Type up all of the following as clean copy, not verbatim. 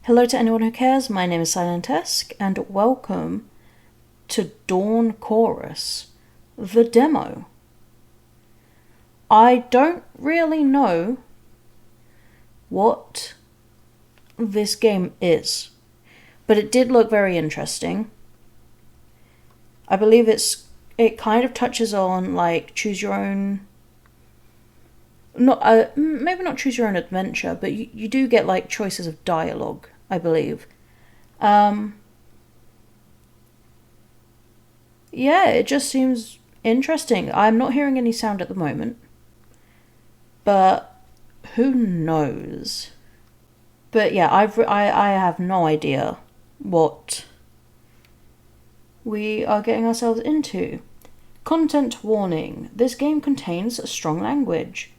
Hello to anyone who cares, my name is Silentesque, and welcome to Dawn Chorus, the demo. I don't really know what this game is, but it did look very interesting. I believe it kind of touches on like choose your own, maybe not choose your own adventure, but you do get like choices of dialogue, I believe. Yeah, it just seems interesting. I'm not hearing any sound at the moment, but who knows? But yeah, I have no idea what we are getting ourselves into. Content warning. This game contains strong language.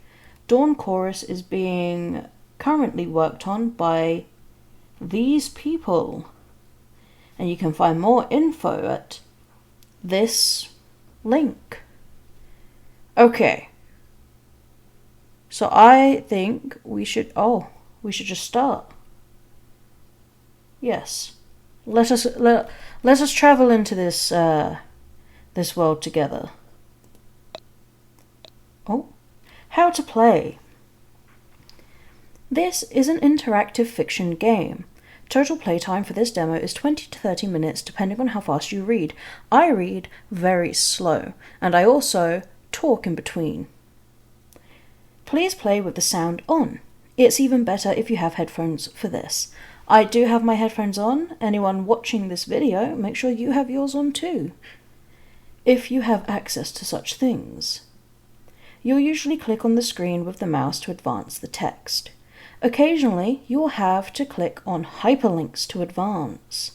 Dawn Chorus is being currently worked on by these people. And you can find more info at this link. Okay. So I think we should just start. Yes. Let us travel into this world together. Oh. How to play. This is an interactive fiction game. Total playtime for this demo is 20 to 30 minutes depending on how fast you read. I read very slow, and I also talk in between. Please play with the sound on. It's even better if you have headphones for this. I do have my headphones on. Anyone watching this video, make sure you have yours on too, if you have access to such things. You'll usually click on the screen with the mouse to advance the text. Occasionally, you'll have to click on hyperlinks to advance.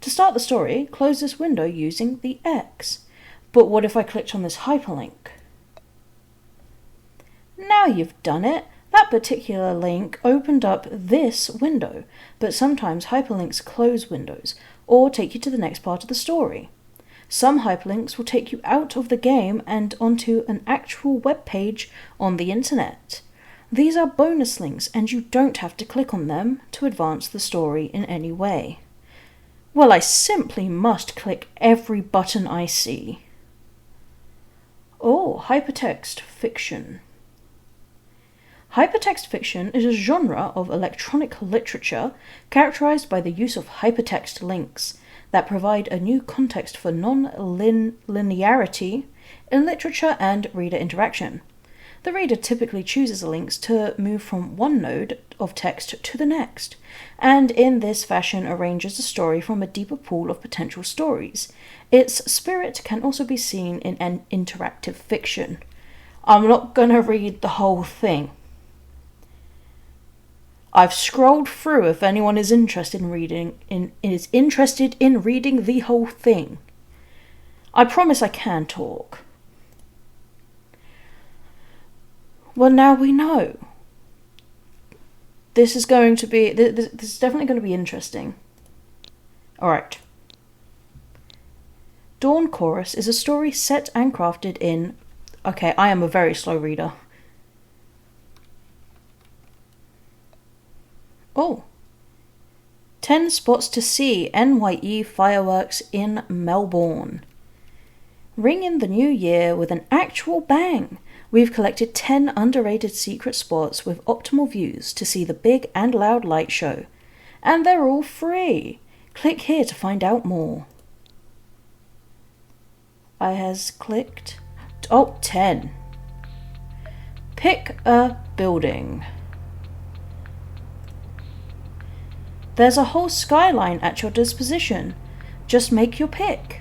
To start the story, close this window using the X. But what if I clicked on this hyperlink? Now you've done it. That particular link opened up this window, but sometimes hyperlinks close windows or take you to the next part of the story. Some hyperlinks will take you out of the game and onto an actual web page on the internet. These are bonus links, and you don't have to click on them to advance the story in any way. Well, I simply must click every button I see. Oh, hypertext fiction. Hypertext fiction is a genre of electronic literature characterized by the use of hypertext links that provide a new context for non-linearity in literature and reader interaction. The reader typically chooses links to move from one node of text to the next, and in this fashion arranges the story from a deeper pool of potential stories. Its spirit can also be seen in an interactive fiction. I'm not going to read the whole thing. I've scrolled through if anyone is interested in reading the whole thing. I promise I can talk. Well, now we know. This is definitely going to be interesting. Alright. Dawn Chorus is a story set and crafted in... Okay, I am a very slow reader. Oh. 10 spots to see NYE fireworks in Melbourne. Ring in the new year with an actual bang. We've collected 10 underrated secret spots with optimal views to see the big and loud light show. And they're all free. Click here to find out more. I has clicked. Oh, 10. Pick a building. There's a whole skyline at your disposition. Just make your pick.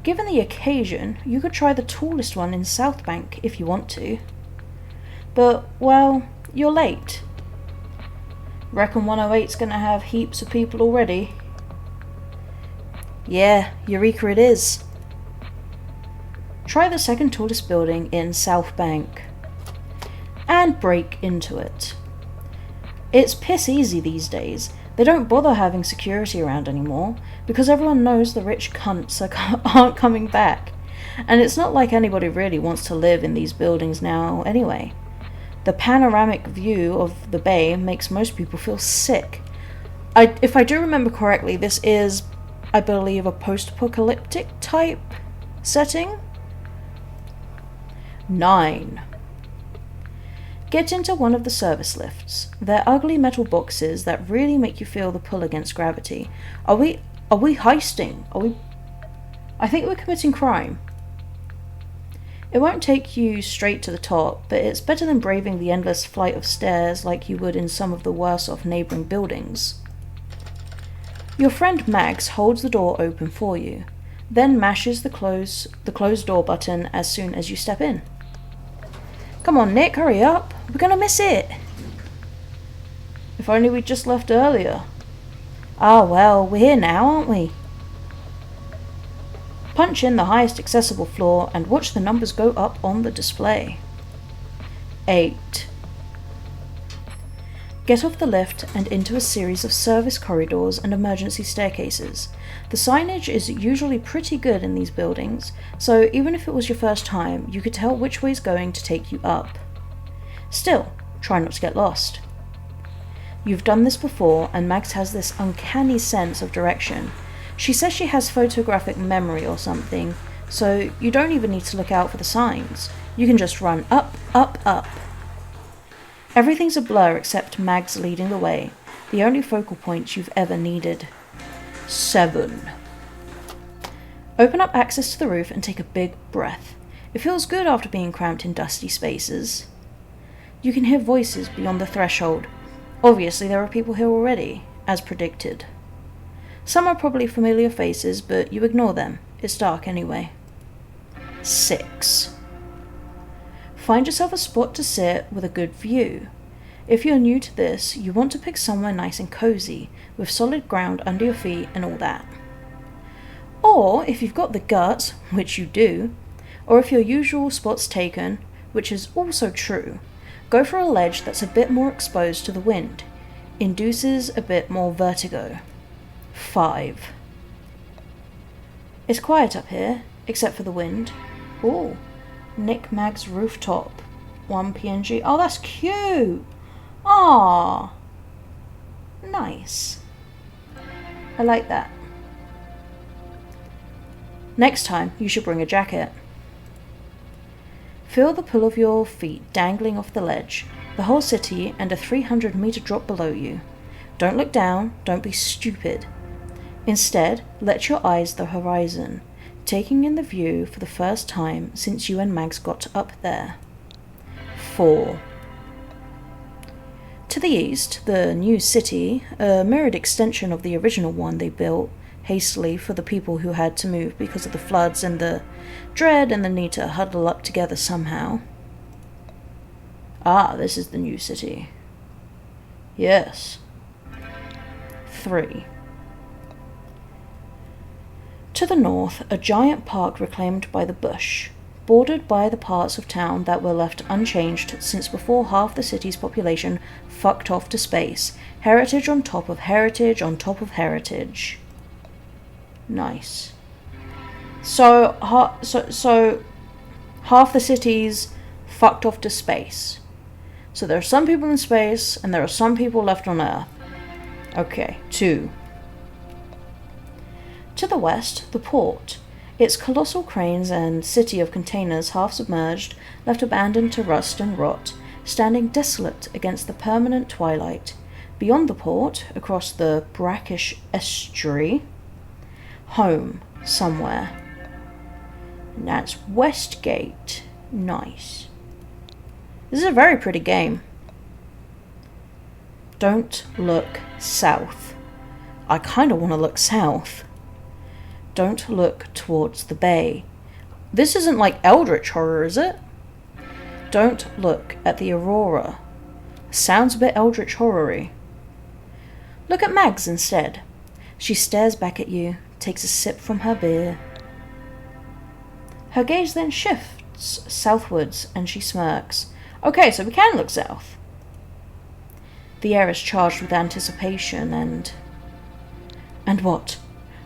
Given the occasion, you could try the tallest one in South Bank if you want to. But, well, you're late. Reckon 108's gonna have heaps of people already. Yeah, Eureka it is. Try the second tallest building in South Bank. And break into it. It's piss easy these days. They don't bother having security around anymore, because everyone knows the rich cunts aren't coming back. And it's not like anybody really wants to live in these buildings now anyway. The panoramic view of the bay makes most people feel sick. if I do remember correctly, this is, I believe, a post-apocalyptic type setting. 9. Get into one of the service lifts. They're ugly metal boxes that really make you feel the pull against gravity. Are we heisting? I think we're committing crime. It won't take you straight to the top, but it's better than braving the endless flight of stairs like you would in some of the worse-off neighbouring buildings. Your friend Max holds the door open for you, then mashes the closed door button as soon as you step in. Come on, Nick, hurry up. We're gonna miss it. If only we'd just left earlier. Ah, well, we're here now, aren't we? Punch in the highest accessible floor and watch the numbers go up on the display. 8. Get off the lift and into a series of service corridors and emergency staircases. The signage is usually pretty good in these buildings, so even if it was your first time, you could tell which way is going to take you up. Still, try not to get lost. You've done this before, and Max has this uncanny sense of direction. She says she has photographic memory or something, so you don't even need to look out for the signs. You can just run up, up, up. Everything's a blur except Mags leading the way, the only focal point you've ever needed. 7. Open up access to the roof and take a big breath. It feels good after being cramped in dusty spaces. You can hear voices beyond the threshold. Obviously there are people here already, as predicted. Some are probably familiar faces, but you ignore them. It's dark anyway. 6. Find yourself a spot to sit with a good view. If you're new to this, you want to pick somewhere nice and cozy, with solid ground under your feet and all that. Or, if you've got the guts, which you do, or if your usual spot's taken, which is also true, go for a ledge that's a bit more exposed to the wind. Induces a bit more vertigo. 5. It's quiet up here, except for the wind. Ooh. Nick Mag's rooftop. 1 PNG. Oh, that's cute! Aww! Nice. I like that. Next time, you should bring a jacket. Feel the pull of your feet dangling off the ledge, the whole city and a 300-meter drop below you. Don't look down, don't be stupid. Instead, let your eyes the horizon, taking in the view for the first time since you and Mags got up there. 4. To the east, the new city, a mirrored extension of the original one they built hastily for the people who had to move because of the floods and the dread and the need to huddle up together somehow. Ah, this is the new city. Yes. 3. To the north, a giant park reclaimed by the bush, bordered by the parts of town that were left unchanged since before half the city's population fucked off to space. Heritage on top of heritage on top of heritage. Nice. So half the city's fucked off to space. So there are some people in space, and there are some people left on Earth. Okay, 2. To the west, the port. Its colossal cranes and city of containers half submerged, left abandoned to rust and rot, standing desolate against the permanent twilight. Beyond the port, across the brackish estuary, home, somewhere. And that's Westgate. Nice. This is a very pretty game. Don't look south. I kind of want to look south. Don't look towards the bay. This isn't like Eldritch Horror, is it? Don't look at the aurora. Sounds a bit Eldritch Horror-y. Look at Mags instead. She stares back at you, takes a sip from her beer. Her gaze then shifts southwards and she smirks. Okay, so we can look south. The air is charged with anticipation and what?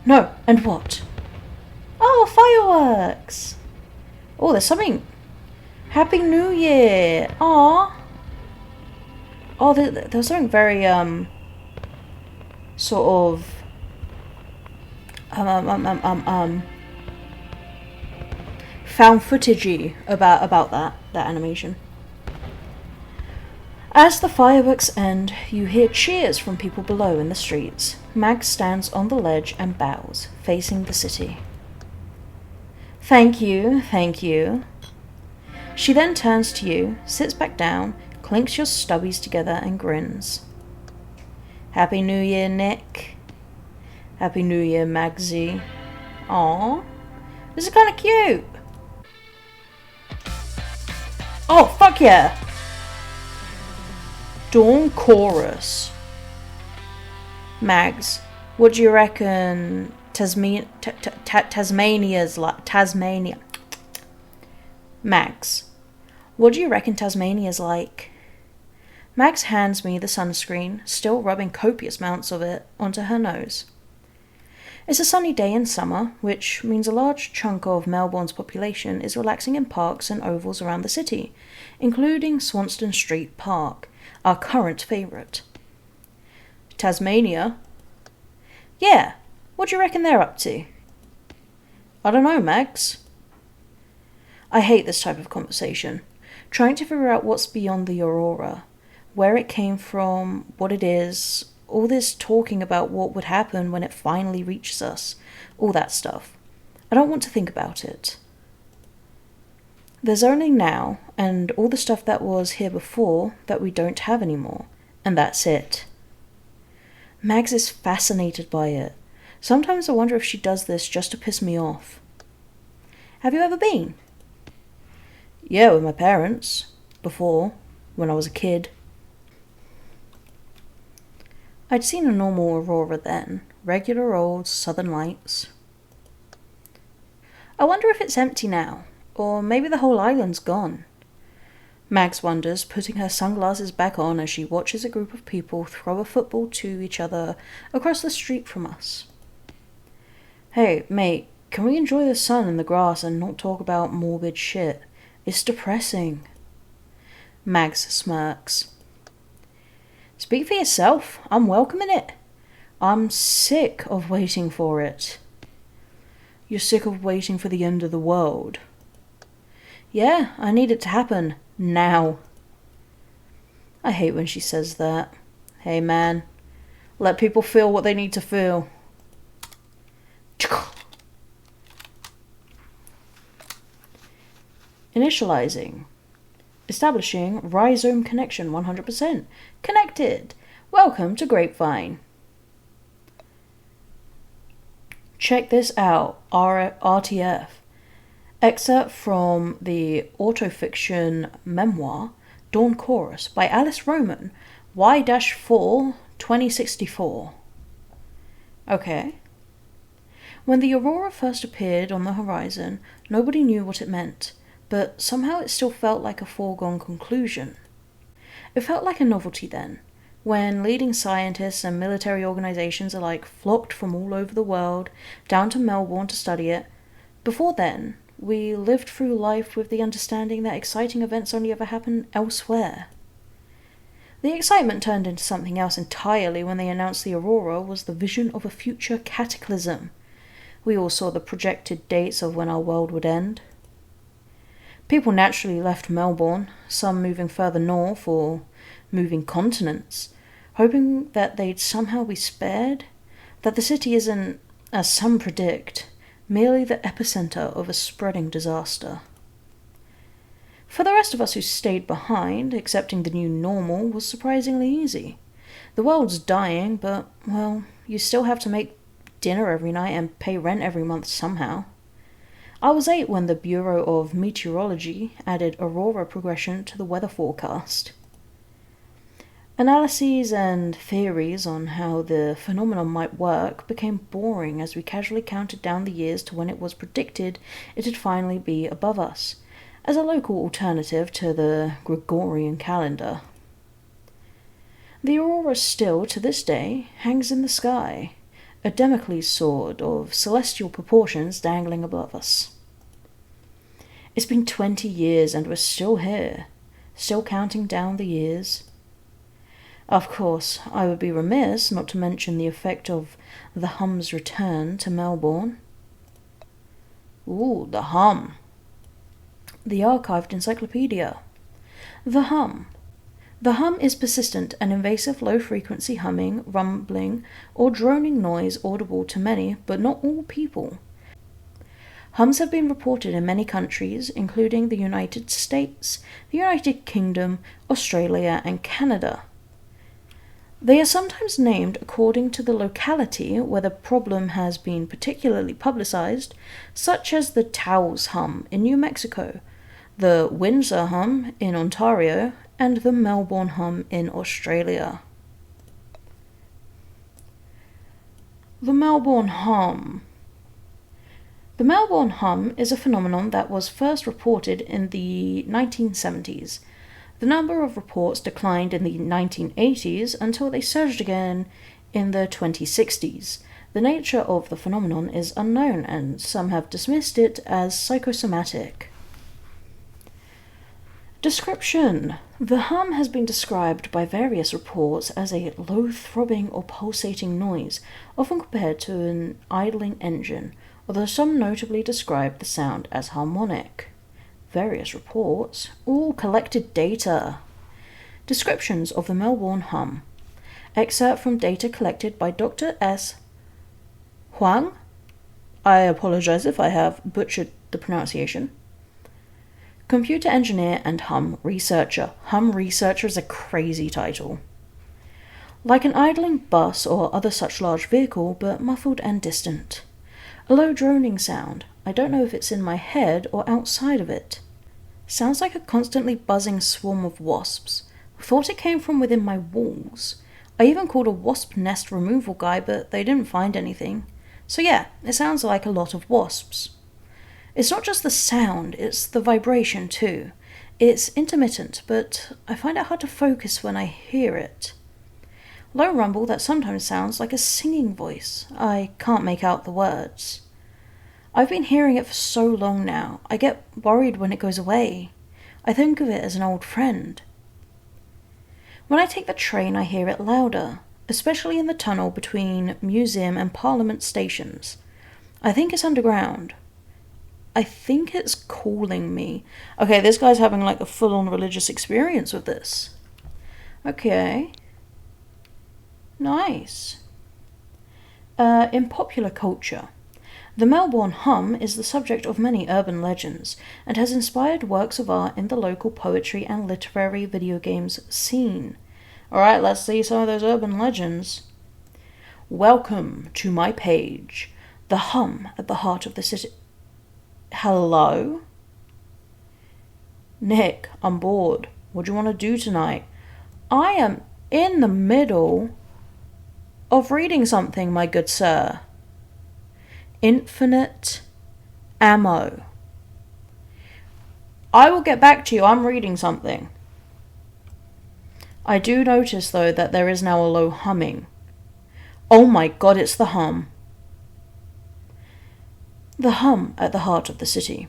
No, and what? Oh, fireworks! Oh, there's something. Happy New Year! Aww! Oh, there's something very, sort of found footagey about that animation. As the fireworks end, you hear cheers from people below in the streets. Mag stands on the ledge and bows, facing the city. Thank you, thank you. She then turns to you, sits back down, clinks your stubbies together and grins. Happy New Year, Nick. Happy New Year, Magsy. Aww. This is kinda cute. Oh, fuck yeah! Dawn Chorus. Mags, what do you reckon Tasmania's like? Tasmania. Mags, what do you reckon Tasmania's like? Mags hands me the sunscreen, still rubbing copious amounts of it onto her nose. It's a sunny day in summer, which means a large chunk of Melbourne's population is relaxing in parks and ovals around the city, including Swanston Street Park, our current favourite. Tasmania? Yeah, what do you reckon they're up to? I don't know, Mags. I hate this type of conversation, trying to figure out what's beyond the aurora, where it came from, what it is, all this talking about what would happen when it finally reaches us, all that stuff. I don't want to think about it. There's only now, and all the stuff that was here before that we don't have anymore, and that's it. Mags is fascinated by it. Sometimes I wonder if she does this just to piss me off. Have you ever been? Yeah, with my parents. Before, when I was a kid. I'd seen a normal aurora then, regular old southern lights. I wonder if it's empty now, or maybe the whole island's gone. Mags wonders, putting her sunglasses back on as she watches a group of people throw a football to each other across the street from us. Hey, mate, can we enjoy the sun and the grass and not talk about morbid shit? It's depressing. Mags smirks. Speak for yourself. I'm welcoming it. I'm sick of waiting for it. You're sick of waiting for the end of the world. Yeah, I need it to happen. Now. I hate when she says that. Hey man, let people feel what they need to feel. Initializing. Establishing rhizome connection 100%. Connected. Welcome to Grapevine. Check this out, RTF. Excerpt from the autofiction memoir Dawn Chorus by Alice Roman, Y-4 2064. Okay. When the aurora first appeared on the horizon, nobody knew what it meant, but somehow it still felt like a foregone conclusion. It felt like a novelty then, when leading scientists and military organizations alike flocked from all over the world down to Melbourne to study it. Before then, we lived through life with the understanding that exciting events only ever happen elsewhere. The excitement turned into something else entirely when they announced the aurora was the vision of a future cataclysm. We all saw the projected dates of when our world would end. People naturally left Melbourne, some moving further north or moving continents, hoping that they'd somehow be spared, that the city isn't, as some predict, merely the epicenter of a spreading disaster. For the rest of us who stayed behind, accepting the new normal was surprisingly easy. The world's dying, but, well, you still have to make dinner every night and pay rent every month somehow. I was 8 when the Bureau of Meteorology added aurora progression to the weather forecast. Analyses and theories on how the phenomenon might work became boring as we casually counted down the years to when it was predicted it'd finally be above us, as a local alternative to the Gregorian calendar. The aurora still, to this day, hangs in the sky, a Damocles sword of celestial proportions dangling above us. It's been 20 years and we're still here, still counting down the years. Of course, I would be remiss not to mention the effect of the Hum's return to Melbourne. Ooh, the Hum. The Archived Encyclopedia. The Hum. The hum is persistent and invasive low-frequency humming, rumbling, or droning noise audible to many, but not all people. Hums have been reported in many countries, including the United States, the United Kingdom, Australia, and Canada. They are sometimes named according to the locality where the problem has been particularly publicized, such as the Taos Hum in New Mexico, the Windsor Hum in Ontario, and the Melbourne Hum in Australia. The Melbourne Hum. The Melbourne Hum is a phenomenon that was first reported in the 1970s. The number of reports declined in the 1980s until they surged again in the 2060s. The nature of the phenomenon is unknown, and some have dismissed it as psychosomatic. Description. The hum has been described by various reports as a low throbbing or pulsating noise, often compared to an idling engine, although some notably describe the sound as harmonic. Various reports, all collected data. Descriptions of the Melbourne Hum. Excerpt from data collected by Dr. S. Huang. I apologize if I have butchered the pronunciation. Computer engineer and hum researcher. Hum researcher is a crazy title. Like an idling bus or other such large vehicle, but muffled and distant. A low droning sound. I don't know if it's in my head or outside of it. Sounds like a constantly buzzing swarm of wasps. Thought it came from within my walls. I even called a wasp nest removal guy, but they didn't find anything. So yeah, it sounds like a lot of wasps. It's not just the sound, it's the vibration too. It's intermittent, but I find it hard to focus when I hear it. Low rumble that sometimes sounds like a singing voice. I can't make out the words. I've been hearing it for so long now, I get worried when it goes away. I think of it as an old friend. When I take the train, I hear it louder, especially in the tunnel between Museum and Parliament stations. I think it's underground. I think it's calling me. Okay, this guy's having like a full-on religious experience with this. Okay. Nice. In popular culture, the Melbourne Hum is the subject of many urban legends and has inspired works of art in the local poetry and literary video games scene. Alright, let's see some of those urban legends. Welcome to my page, the hum at the heart of the city. Hello? Nick, I'm bored. What do you want to do tonight? I am in the middle of reading something, my good sir. Infinite ammo. I will get back to you. I'm reading something. I do notice, though, that there is now a low humming. Oh my god, it's the hum. The hum at the heart of the city.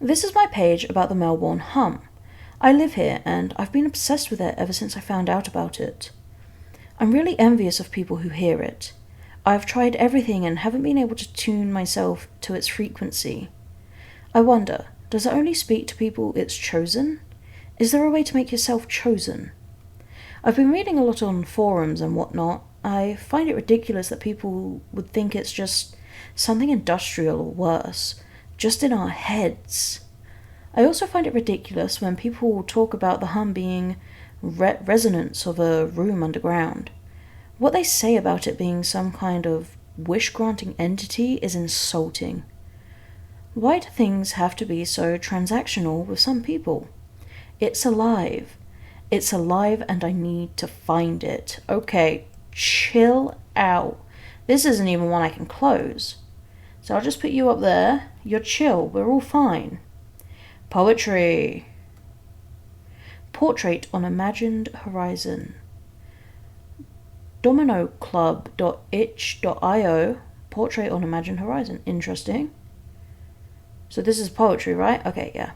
This is my page about the Melbourne Hum. I live here, and I've been obsessed with it ever since I found out about it. I'm really envious of people who hear it. I've tried everything and haven't been able to tune myself to its frequency. I wonder, does it only speak to people it's chosen? Is there a way to make yourself chosen? I've been reading a lot on forums and whatnot. I find it ridiculous that people would think it's just something industrial or worse, just in our heads. I also find it ridiculous when people talk about the hum being resonance of a room underground. What they say about it being some kind of wish-granting entity is insulting. Why do things have to be so transactional with some people? It's alive. It's alive and I need to find it. Okay, chill out. This isn't even one I can close. So I'll just put you up there. You're chill. We're all fine. Poetry. Portrait on Imagined Horizon. DOMINO CLUB.itch.io. Portrait on Imagined Horizon. Interesting. So this is poetry, right? Okay, yeah.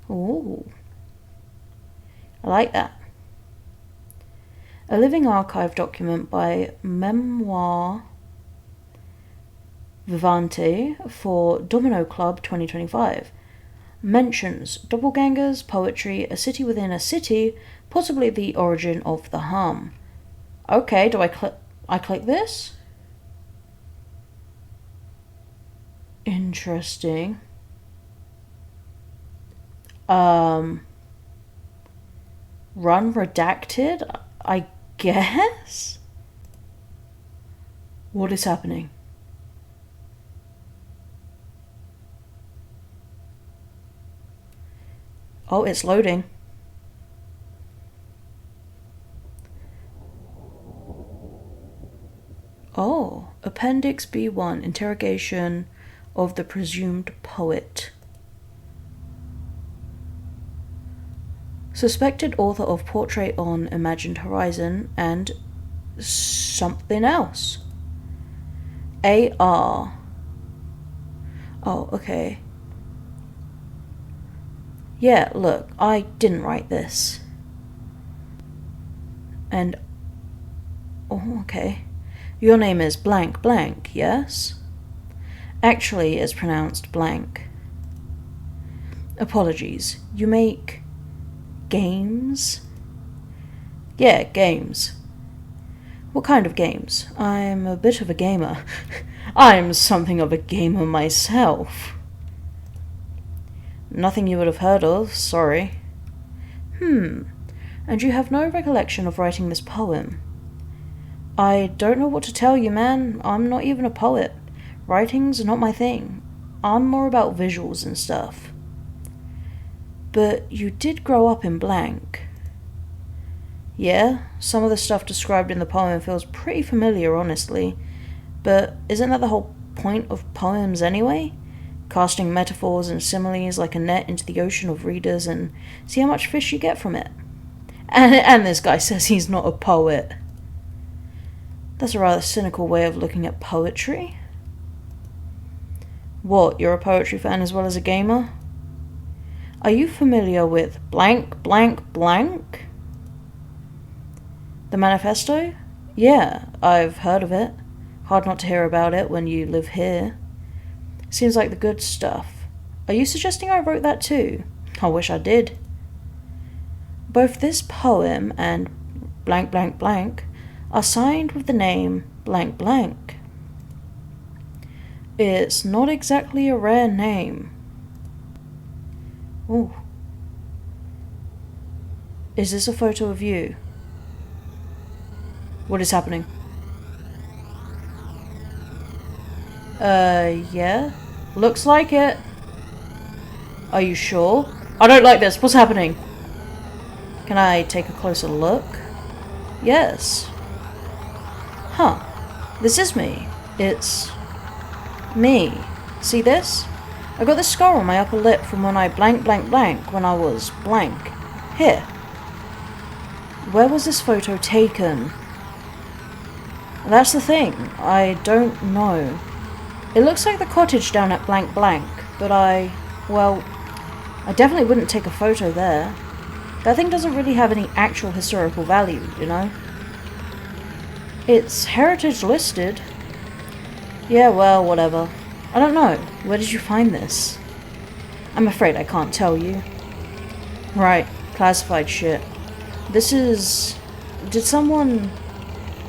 Ooh. I like that. A living archive document by Memoir Vivante for Domino Club 2025 mentions doppelgangers, poetry, a city within a city, possibly the origin of the hum. Okay, do I click this? Interesting. Run redacted, I guess? What is happening? Oh, it's loading. Oh, Appendix B1, interrogation of the presumed poet. Suspected author of Portrait on Imagined Horizon and something else. AR. Oh, okay. Yeah, look, I didn't write this. And... oh, okay. Your name is blank blank, yes? Actually, it's pronounced blank. Apologies. You make... games? Yeah, games. What kind of games? I'm a bit of a gamer. I'm something of a gamer myself. Nothing you would have heard of, sorry. And you have no recollection of writing this poem? I don't know what to tell you, man. I'm not even a poet. Writing's not my thing. I'm more about visuals and stuff. But you did grow up in blank. Yeah, some of the stuff described in the poem feels pretty familiar, honestly. But isn't that the whole point of poems anyway? Casting metaphors and similes like a net into the ocean of readers and see how much fish you get from it. And this guy says he's not a poet. That's a rather cynical way of looking at poetry. What, you're a poetry fan as well as a gamer? Are you familiar with blank blank blank? The manifesto? Yeah, I've heard of it. Hard not to hear about it when you live here. Seems like the good stuff. Are you suggesting I wrote that too? I wish I did. Both this poem and blank blank blank are signed with the name blank blank. It's not exactly a rare name. Ooh. Is this a photo of you? What is happening? Yeah. Looks like it. Are you sure? I don't like this. What's happening? Can I take a closer look? Yes. Huh. This is me. It's... me. See this? I got this scar on my upper lip from when I blank blank blank when I was blank. Here. Where was this photo taken? That's the thing. I don't know. It looks like the cottage down at blank blank, but I definitely wouldn't take a photo there. That thing doesn't really have any actual historical value, you know? It's heritage listed. Yeah, well, whatever. I don't know. Where did you find this? I'm afraid I can't tell you. Right, classified shit. This is... did someone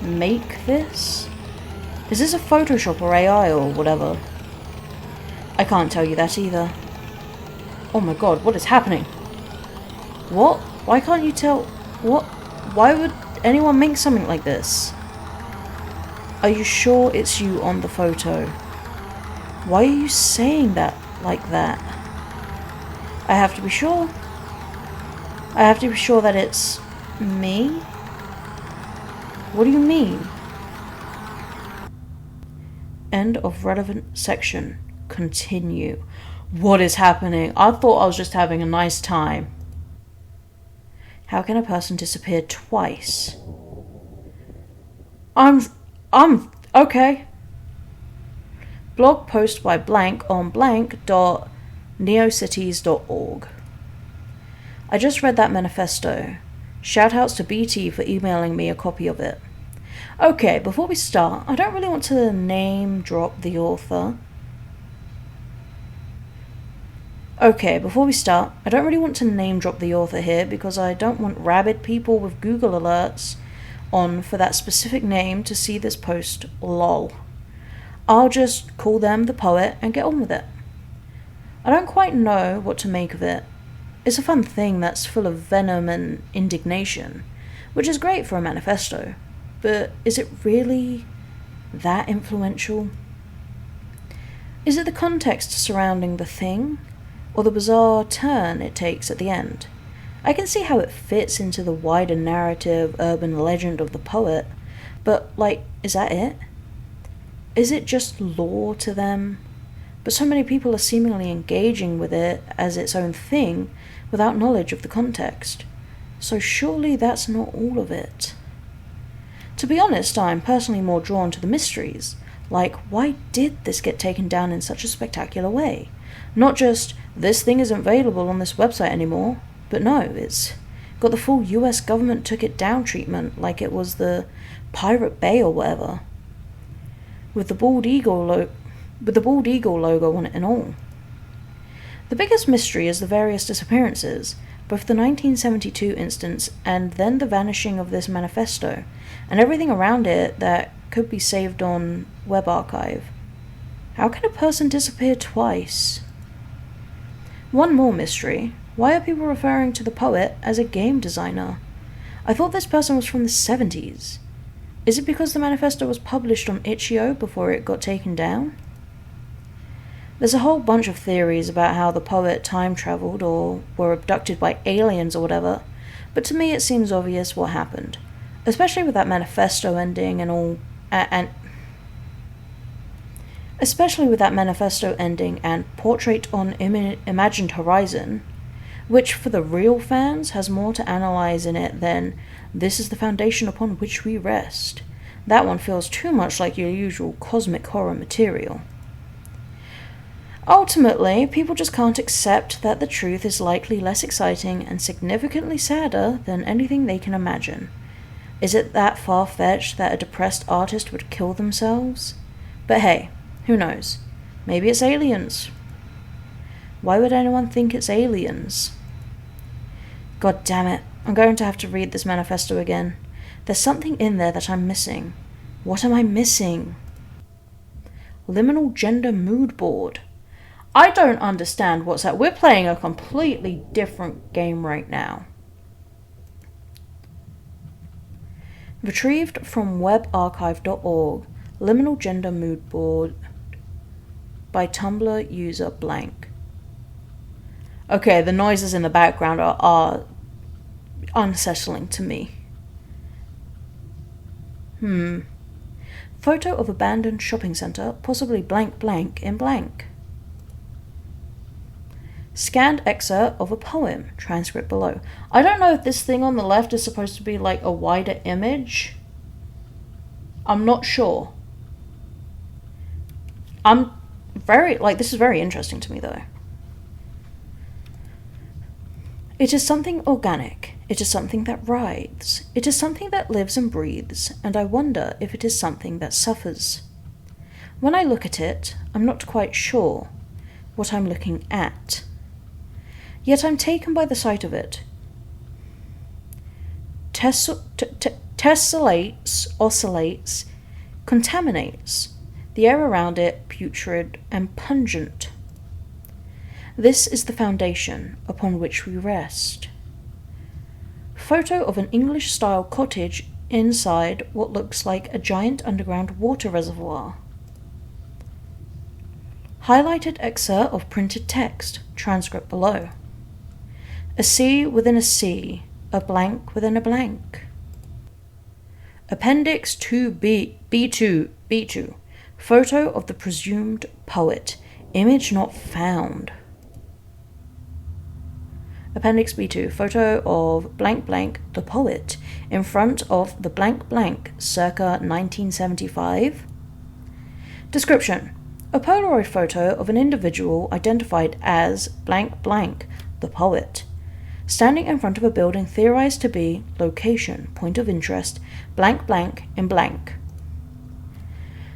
make this? Is this a Photoshop or AI or whatever? I can't tell you that either. Oh my god, what is happening? What? Why can't you tell... what? Why would anyone make something like this? Are you sure it's you on the photo? Why are you saying that like that? I have to be sure. I have to be sure that it's me? What do you mean? End of relevant section. Continue. What is happening? I thought I was just having a nice time. How can a person disappear twice? Okay. Blog post by blank on blank.neocities.org. I just read that manifesto. Shoutouts to BT for emailing me a copy of it. Okay, before we start, I don't really want to name drop the author. Here because I don't want rabid people with Google alerts on for that specific name to see this post, lol. I'll just call them the poet and get on with it. I don't quite know what to make of it. It's a fun thing that's full of venom and indignation, which is great for a manifesto, but is it really that influential? Is it the context surrounding the thing, or the bizarre turn it takes at the end? I can see how it fits into the wider narrative urban legend of the poet, but, is that it? Is it just lore to them? But so many people are seemingly engaging with it as its own thing without knowledge of the context. So surely that's not all of it. To be honest, I'm personally more drawn to the mysteries, like why did this get taken down in such a spectacular way? Not just, this thing isn't available on this website anymore, but no, it's got the full US government took it down treatment like it was the Pirate Bay or whatever. With the bald eagle logo on it and all. The biggest mystery is the various disappearances, both the 1972 instance and then the vanishing of this manifesto, and everything around it that could be saved on web archive. How can a person disappear twice? One more mystery. Why are people referring to the poet as a game designer? I thought this person was from the 70s. Is it because the manifesto was published on itch.io before it got taken down? There's a whole bunch of theories about how the poet time-traveled or were abducted by aliens or whatever, but to me it seems obvious what happened, especially with that manifesto ending and Portrait on Imagined Horizon, which for the real fans has more to analyze in it than this is the foundation upon which we rest. That one feels too much like your usual cosmic horror material. Ultimately, people just can't accept that the truth is likely less exciting and significantly sadder than anything they can imagine. Is it that far-fetched that a depressed artist would kill themselves? But hey, who knows? Maybe it's aliens. Why would anyone think it's aliens? God damn it, I'm going to have to read this manifesto again. There's something in there that I'm missing. What am I missing? Liminal gender mood board. I don't understand what's that. We're playing a completely different game right now. Retrieved from webarchive.org, Liminal Gender Mood Board by Tumblr user blank. Okay, the noises in the background are unsettling to me. Photo of abandoned shopping centre, possibly blank blank in blank. Scanned excerpt of a poem, transcript below. I don't know if this thing on the left is supposed to be like a wider image. I'm not sure. This is very interesting to me though. It is something organic. It is something that writhes. It is something that lives and breathes, and I wonder if it is something that suffers. When I look at it, I'm not quite sure what I'm looking at. Yet I'm taken by the sight of it. Tessellates, oscillates, contaminates. The air around it putrid and pungent. This is the foundation upon which we rest. Photo of an English-style cottage inside what looks like a giant underground water reservoir. Highlighted excerpt of printed text, transcript below. A sea within a sea, a blank within a blank. Appendix 2B, B2, photo of the presumed poet, image not found. Appendix B2, photo of blank blank, the poet, in front of the blank blank, circa 1975. Description: a Polaroid photo of an individual identified as blank blank, the poet. standing in front of a building theorized to be location, point of interest, blank blank in blank.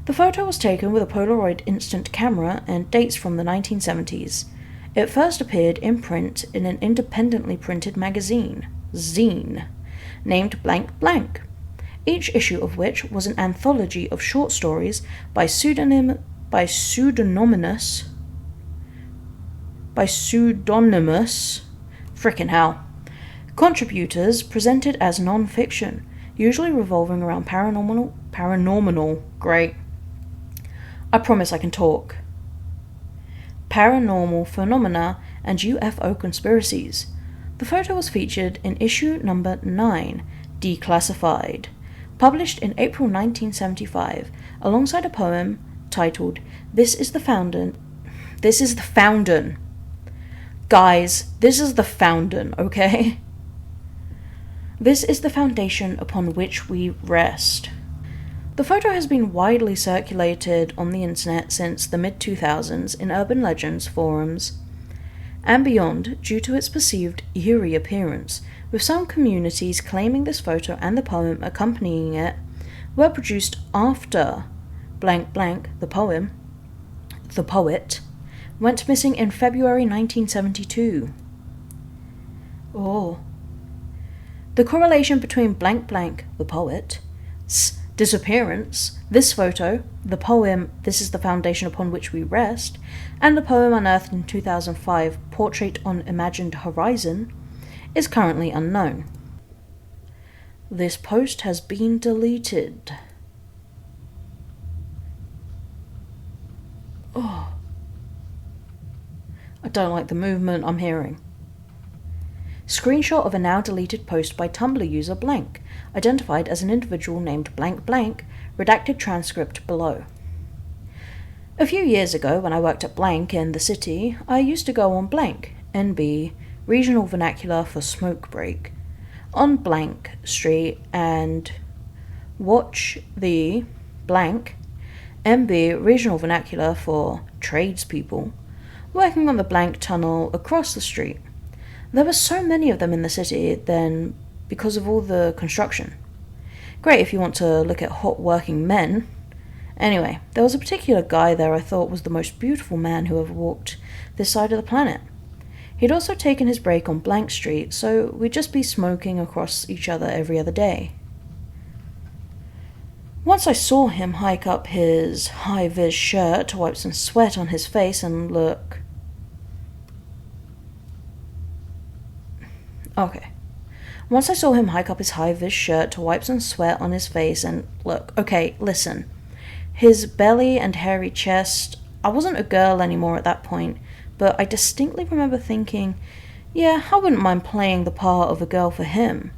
The photo was taken with a Polaroid instant camera and dates from the 1970s. It first appeared in print in an independently printed magazine, zine, named Blank Blank, each issue of which was an anthology of short stories by pseudonymous frickin' hell contributors presented as non-fiction, usually revolving around paranormal, great. I promise I can talk. Paranormal phenomena and UFO conspiracies. The photo was featured in issue number 9, Declassified, published in April 1975, alongside a poem titled This is the Fountain. Guys, this is the fountain, okay? This is the foundation upon which we rest. The photo has been widely circulated on the internet since the mid-2000s in urban legends forums and beyond due to its perceived eerie appearance, with some communities claiming this photo and the poem accompanying it were produced after blank blank, the poet, went missing in February 1972. Oh. The correlation between blank blank, the poet's disappearance, this photo, the poem This is the Foundation Upon Which We Rest, and the poem unearthed in 2005, Portrait on Imagined Horizon, is currently unknown. This post has been deleted. Oh. I don't like the movement I'm hearing. Screenshot of a now deleted post by Tumblr user blank, identified as an individual named blank blank, redacted transcript below. A few years ago, when I worked at blank in the city, I used to go on blank, NB, regional vernacular for smoke break, on blank street and watch the blank, NB, regional vernacular for tradespeople, working on the blank tunnel across the street. There were so many of them in the city then because of all the construction. Great if you want to look at hot working men. Anyway, there was a particular guy there I thought was the most beautiful man who ever walked this side of the planet. He'd also taken his break on Blank Street, so we'd just be smoking across each other every other day. Once I saw him hike up his high-vis shirt to wipe some sweat on his face and look... Okay. Once I saw him hike up his high-vis shirt to wipe some sweat on his face and look... Okay, listen. His belly and hairy chest... I wasn't a girl anymore at that point, but I distinctly remember thinking, yeah, I wouldn't mind playing the part of a girl for him.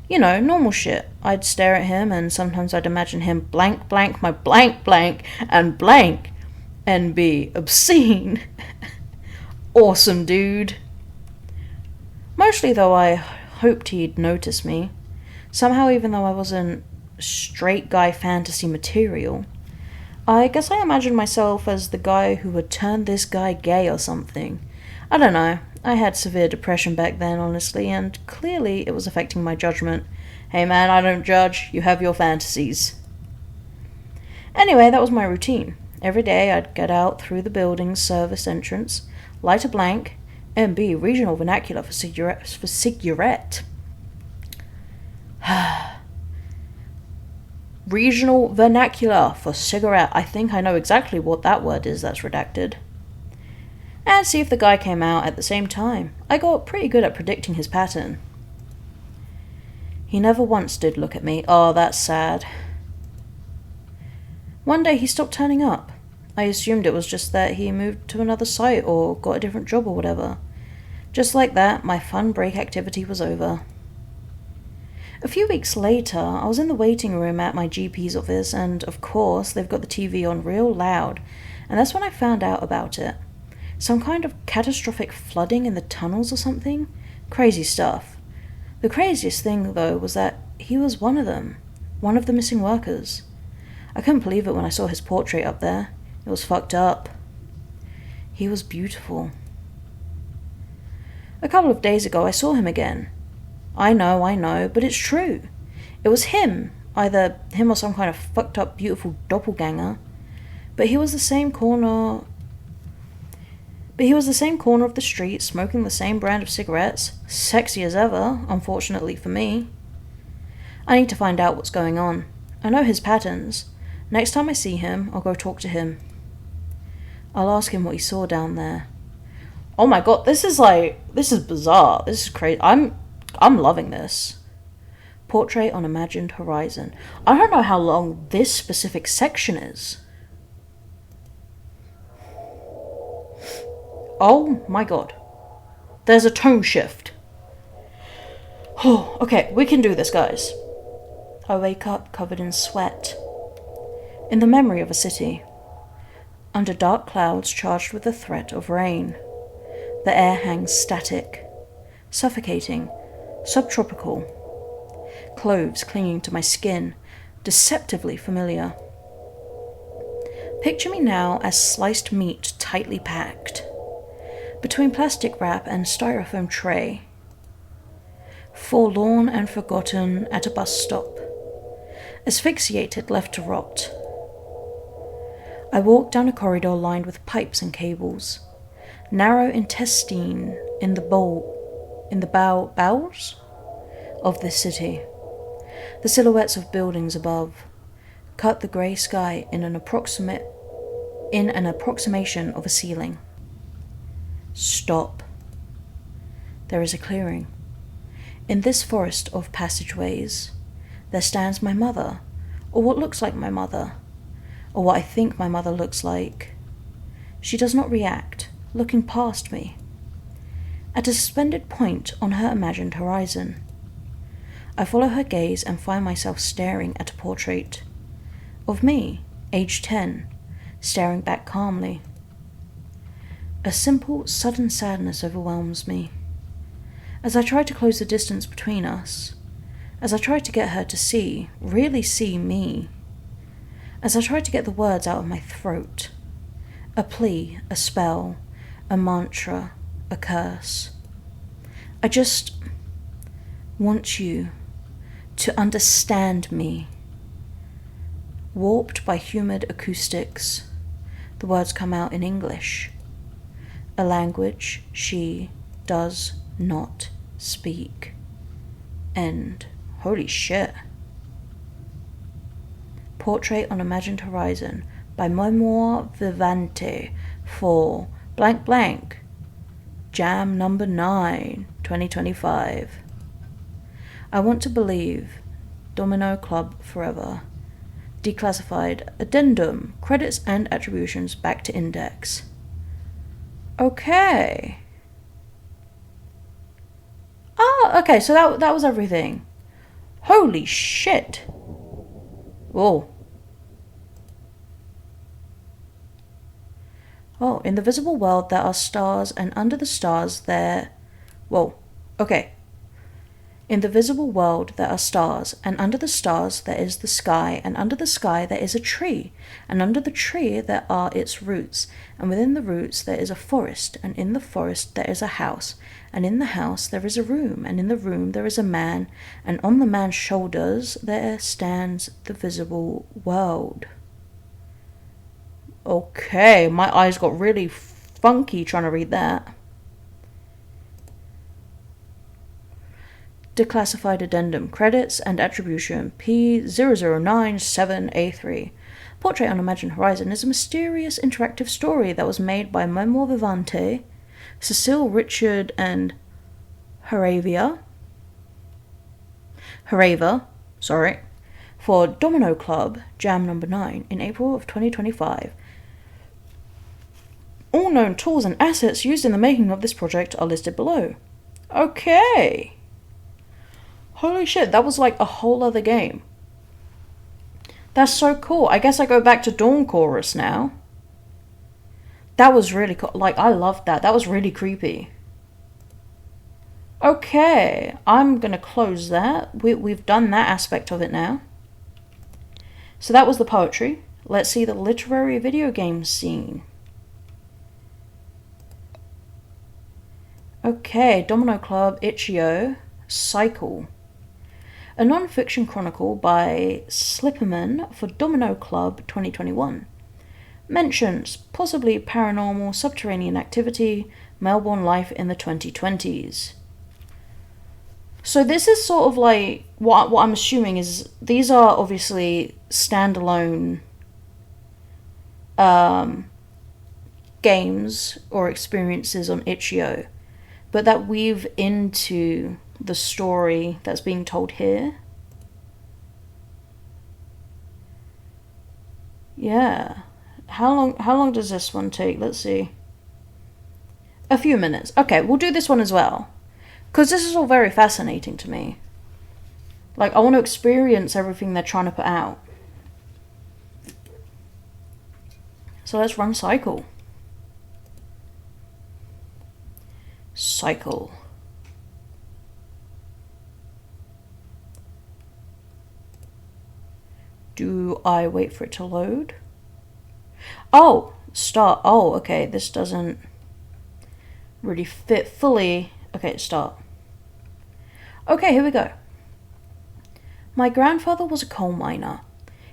You know, normal shit. I'd stare at him and sometimes I'd imagine him blank blank my blank blank and blank and be obscene. Awesome, dude. Mostly though I hoped he'd notice me. Somehow, even though I wasn't straight guy fantasy material, I guess I imagined myself as the guy who would turn this guy gay or something. I don't know. I had severe depression back then, honestly, and clearly it was affecting my judgment. Hey man, I don't judge. You have your fantasies. Anyway, that was my routine. Every day I'd get out through the building's service entrance, light a blank, MB, regional vernacular for cigarette. Regional vernacular for cigarette. I think I know exactly what that word is that's redacted. And see if the guy came out at the same time. I got pretty good at predicting his pattern. He never once did look at me. Oh, that's sad. One day he stopped turning up. I assumed it was just that he moved to another site or got a different job or whatever. Just like that, my fun break activity was over. A few weeks later, I was in the waiting room at my GP's office, and of course, they've got the TV on real loud, and that's when I found out about it. Some kind of catastrophic flooding in the tunnels or something? Crazy stuff. The craziest thing, though, was that he was one of them. One of the missing workers. I couldn't believe it when I saw his portrait up there. It was fucked up. He was beautiful. A couple of days ago I saw him again. I know, but it's true. It was him. Either him or some kind of fucked up beautiful doppelganger. But he was the same corner of the street, smoking the same brand of cigarettes. Sexy as ever, unfortunately for me. I need to find out what's going on. I know his patterns. Next time I see him, I'll go talk to him. I'll ask him what he saw down there. Oh my god, this is bizarre. This is crazy. I'm loving this. Portrait on Imagined Horizon. I don't know how long this specific section is. Oh my god. There's a tone shift. Oh, okay, we can do this, guys. I wake up covered in sweat. In the memory of a city. Under dark clouds charged with the threat of rain. The air hangs static. Suffocating. Subtropical. Cloves clinging to my skin. Deceptively familiar. Picture me now as sliced meat tightly packed. Between plastic wrap and styrofoam tray. Forlorn and forgotten at a bus stop. Asphyxiated left to rot. I walk down a corridor lined with pipes and cables. Narrow intestine in the bowels of this city. The silhouettes of buildings above cut the grey sky in an approximation of a ceiling. Stop. There is a clearing. In this forest of passageways, there stands my mother, or what looks like my mother, or what I think my mother looks like. She does not react, looking past me. At a suspended point on her imagined horizon. I follow her gaze and find myself staring at a portrait of me, age 10, staring back calmly. A simple, sudden sadness overwhelms me. As I try to close the distance between us, as I try to get her to see, really see me, as I try to get the words out of my throat, a plea, a spell, a mantra, a curse. I just want you to understand me. Warped by humid acoustics, the words come out in English, a language she does not speak. End. Holy shit. Portrait on Imagined Horizon by Memoir Vivante for blank blank. Jam number 9, 2025. I want to believe. Domino Club forever. Declassified. Addendum. Credits and attributions back to index. Okay. Okay, so that was everything. Holy shit. Whoa. Oh, in the visible world there are stars, and under the stars there... Whoa. Okay. In the visible world there are stars, and under the stars there is the sky, and under the sky there is a tree, and under the tree there are its roots, and within the roots there is a forest, and in the forest there is a house, and in the house there is a room, and in the room there is a man, and on the man's shoulders there stands the visible world. Okay, my eyes got really funky trying to read that. Declassified addendum. Credits and attribution P0097A3. Portrait on Imagined Horizon is a mysterious interactive story that was made by Memoir Vivante, Cecile Richard and haraiva, for Domino Club, Jam number 9 in April of 2025. All known tools and assets used in the making of this project are listed below. Okay. Holy shit, that was like a whole other game. That's so cool. I guess I go back to Dawn Chorus now. That was really cool. Like, I loved that. That was really creepy. Okay, I'm gonna close that. We've done that aspect of it now. So that was the poetry. Let's see the literary video game scene. Okay, Domino Club, Itch.io, Cycle. A non-fiction chronicle by Slipperman for Domino Club 2021. Mentions possibly paranormal subterranean activity, Melbourne life in the 2020s. So this is sort of like, what I'm assuming is, these are obviously standalone games or experiences on Itch.io, but that weave into the story that's being told here. Yeah. How long does this one take? Let's see. A few minutes. Okay, we'll do this one as well, because this is all very fascinating to me. Like, I want to experience everything they're trying to put out. So let's run Cycle. Cycle. Do I wait for it to load? Oh, start. Oh, okay, this doesn't really fit fully. Okay, start. Okay, here we go. My grandfather was a coal miner.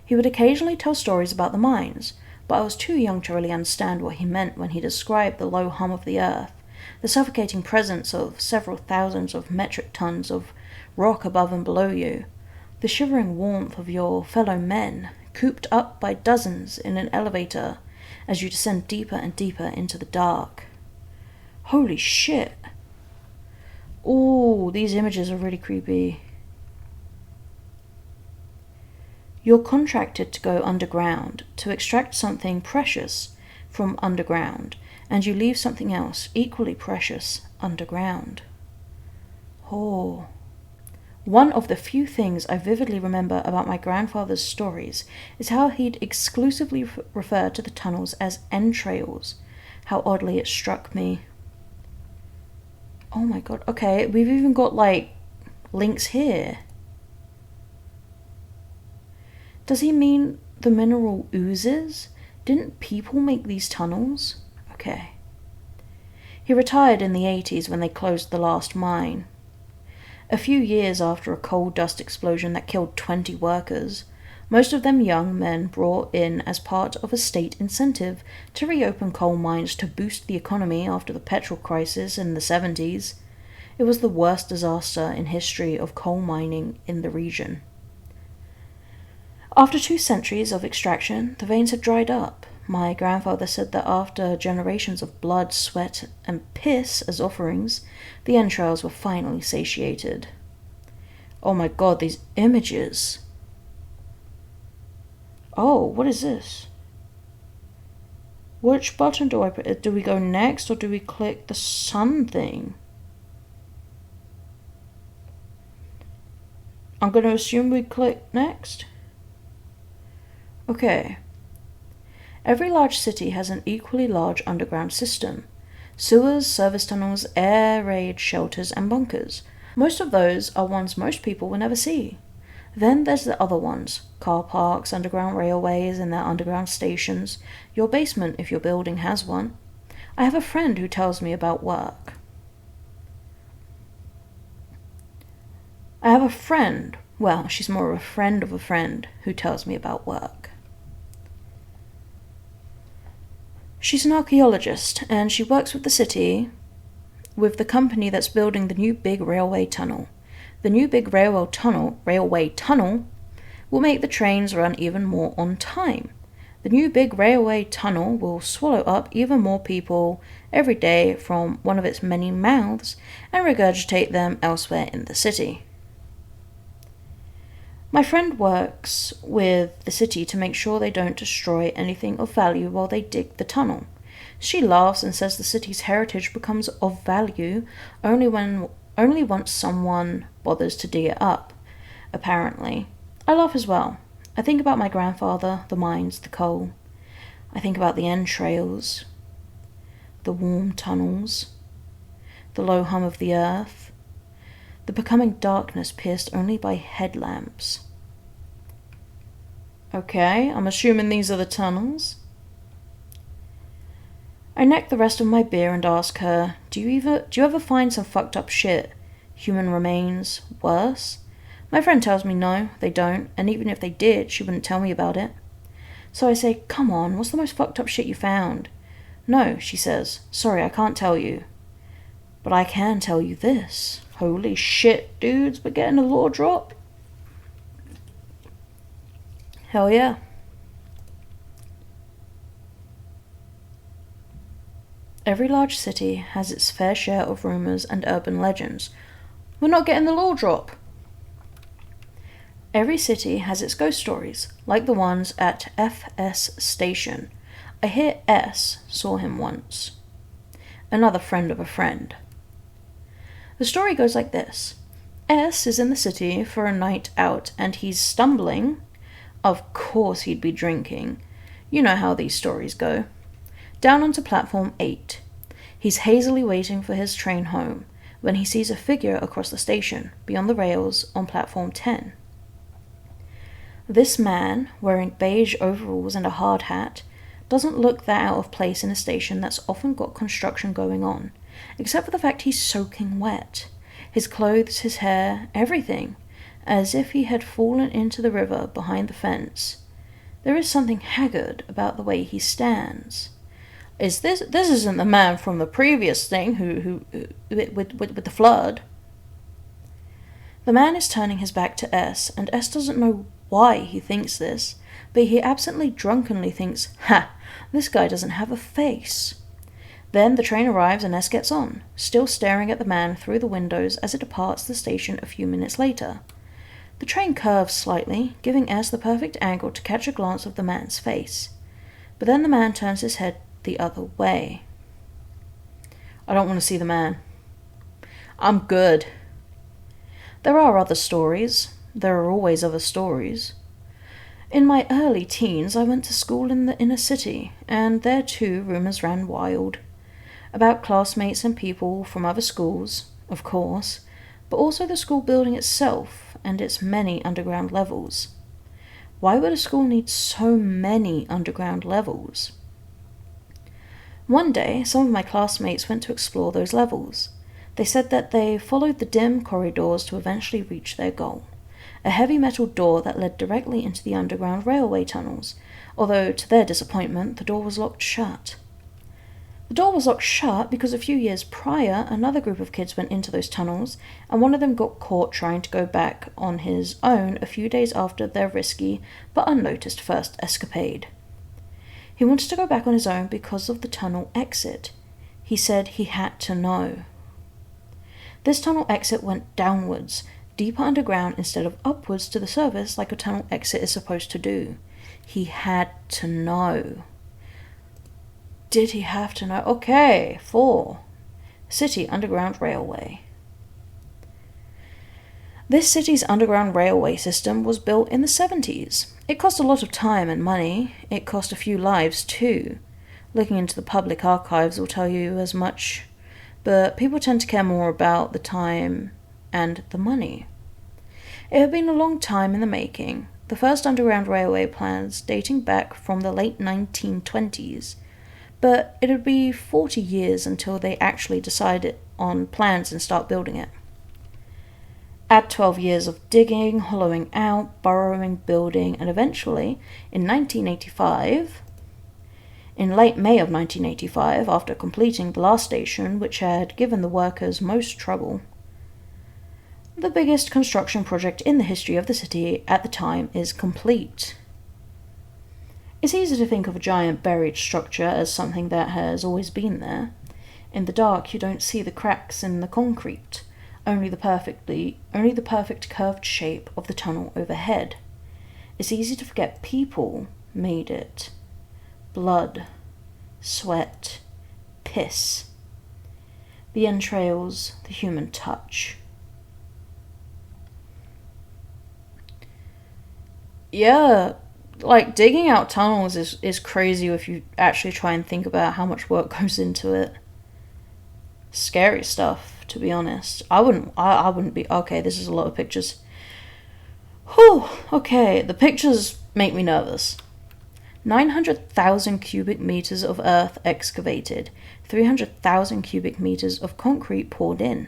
He would occasionally tell stories about the mines, but I was too young to really understand what he meant when he described the low hum of the earth, the suffocating presence of several thousands of metric tons of rock above and below you, the shivering warmth of your fellow men, cooped up by dozens in an elevator as you descend deeper and deeper into the dark. Holy shit. Ooh, these images are really creepy. You're contracted to go underground to extract something precious from underground, and you leave something else equally precious underground. Oh. One of the few things I vividly remember about my grandfather's stories is how he'd exclusively refer to the tunnels as entrails. How oddly it struck me. Oh my god, okay, we've even got, like, links here. Does he mean the mineral oozes? Didn't people make these tunnels? Okay. He retired in the 80s when they closed the last mine. A few years after a coal dust explosion that killed 20 workers, most of them young men brought in as part of a state incentive to reopen coal mines to boost the economy after the petrol crisis in the 70s. It was the worst disaster in history of coal mining in the region. After 2 centuries of extraction, the veins had dried up. My grandfather said that after generations of blood, sweat, and piss as offerings, the entrails were finally satiated. Oh my god, these images. Oh, what is this? Which button do I put? Do we go next, or do we click the sun thing? I'm going to assume we click next. Okay. Every large city has an equally large underground system. Sewers, service tunnels, air raid shelters, and bunkers. Most of those are ones most people will never see. Then there's the other ones. Car parks, underground railways and their underground stations. Your basement, if your building has one. I have a friend who tells me about work. Well, she's more of a friend of a friend who tells me about work. She's an archaeologist, and she works with the city, with the company that's building the new big railway tunnel. The new big railway tunnel will make the trains run even more on time. The new big railway tunnel will swallow up even more people every day from one of its many mouths and regurgitate them elsewhere in the city. My friend works with the city to make sure they don't destroy anything of value while they dig the tunnel. She laughs and says the city's heritage becomes of value only once someone bothers to dig it up, apparently. I laugh as well. I think about my grandfather, the mines, the coal. I think about the entrails, the warm tunnels, the low hum of the earth, the becoming darkness pierced only by headlamps. Okay, I'm assuming these are the tunnels. I neck the rest of my beer and ask her, do you ever find some fucked up shit? Human remains? Worse? My friend tells me no, they don't, and even if they did, she wouldn't tell me about it. So I say, come on, what's the most fucked up shit you found? No, she says, sorry, I can't tell you. But I can tell you this. Holy shit, dudes, we're getting a lore drop. Hell yeah. Every large city has its fair share of rumours and urban legends. We're not getting the lore drop. Every city has its ghost stories, like the ones at FS Station. I hear S saw him once. Another friend of a friend. The story goes like this. S is in the city for a night out and he's stumbling. Of course he'd be drinking. You know how these stories go. Down onto platform 8. He's hazily waiting for his train home when he sees a figure across the station, beyond the rails, on platform 10. This man, wearing beige overalls and a hard hat, doesn't look that out of place in a station that's often got construction going on, except for the fact he's soaking wet. His clothes, his hair, everything, as if he had fallen into the river behind the fence. There is something haggard about the way he stands. This isn't the man from the previous thing who with the flood. The man is turning his back to S, and S doesn't know why he thinks this, but he absently drunkenly thinks, ha, this guy doesn't have a face. Then the train arrives and S gets on, still staring at the man through the windows as it departs the station a few minutes later. The train curves slightly, giving S the perfect angle to catch a glance of the man's face. But then the man turns his head the other way. I don't want to see the man. I'm good. There are other stories. There are always other stories. In my early teens, I went to school in the inner city, and there too rumours ran wild. About classmates and people from other schools, of course, but also the school building itself and its many underground levels. Why would a school need so many underground levels? One day, some of my classmates went to explore those levels. They said that they followed the dim corridors to eventually reach their goal, a heavy metal door that led directly into the underground railway tunnels, although to their disappointment the door was locked shut. The door was locked shut because a few years prior another group of kids went into those tunnels, and one of them got caught trying to go back on his own a few days after their risky but unnoticed first escapade. He wanted to go back on his own because of the tunnel exit. He said he had to know. This tunnel exit went downwards, deeper underground instead of upwards to the surface like a tunnel exit is supposed to do. He had to know. Did he have to know? Okay, 4. City Underground Railway. This city's underground railway system was built in the 70s. It cost a lot of time and money. It cost a few lives too. Looking into the public archives will tell you as much, but people tend to care more about the time and the money. It had been a long time in the making, the first underground railway plans dating back from the late 1920s, but it would be 40 years until they actually decided on plans and start building it. Add 12 years of digging, hollowing out, burrowing, building, and eventually, in late May of 1985, after completing the last station, which had given the workers most trouble, the biggest construction project in the history of the city at the time is complete. It's easy to think of a giant buried structure as something that has always been there. In the dark, you don't see the cracks in the concrete, only the perfect curved shape of the tunnel overhead. It's easy to forget people made it. Blood, sweat, piss. The entrails, the human touch. Yeah, like digging out tunnels is crazy if you actually try and think about how much work goes into it. Scary stuff, to be honest. I wouldn't be. Okay, this is a lot of pictures. Whew, okay, the pictures make me nervous. 900,000 cubic meters of earth excavated, 300,000 cubic meters of concrete poured in.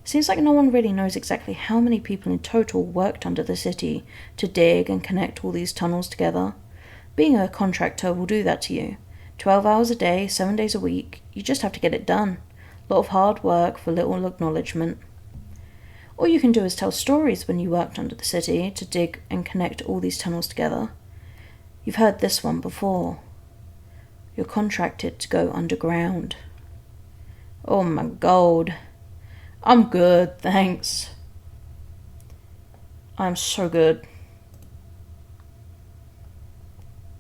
Seems like no one really knows exactly how many people in total worked under the city to dig and connect all these tunnels together. Being a contractor will do that to you. 12 hours a day, 7 days a week, you just have to get it done. A lot of hard work for little acknowledgement. All you can do is tell stories when you worked under the city to dig and connect all these tunnels together. You've heard this one before. You're contracted to go underground. Oh my god. I'm good, thanks. I'm so good.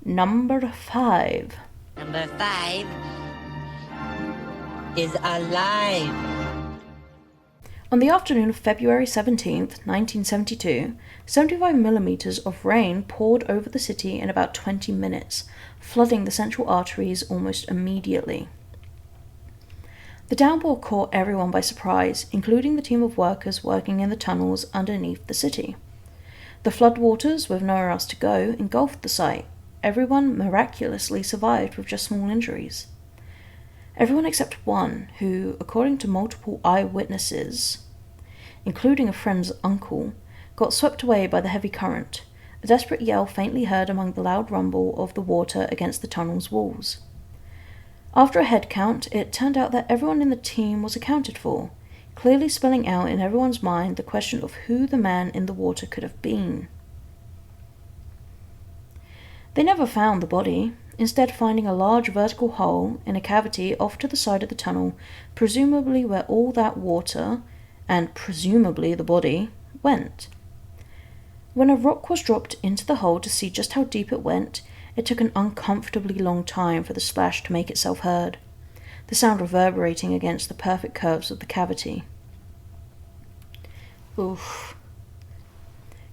Number 5. Number 5 is alive. On the afternoon of February 17th, 1972, 75 millimeters of rain poured over the city in about 20 minutes, flooding the central arteries almost immediately. The downpour caught everyone by surprise, including the team of workers working in the tunnels underneath the city. The floodwaters, with nowhere else to go, engulfed the site. Everyone miraculously survived with just small injuries. Everyone except one, who, according to multiple eyewitnesses, including a friend's uncle, got swept away by the heavy current, a desperate yell faintly heard among the loud rumble of the water against the tunnel's walls. After a head count, it turned out that everyone in the team was accounted for, clearly spelling out in everyone's mind the question of who the man in the water could have been. They never found the body, instead finding a large vertical hole in a cavity off to the side of the tunnel, presumably where all that water, and presumably the body, went. When a rock was dropped into the hole to see just how deep it went, it took an uncomfortably long time for the splash to make itself heard, the sound reverberating against the perfect curves of the cavity. Oof.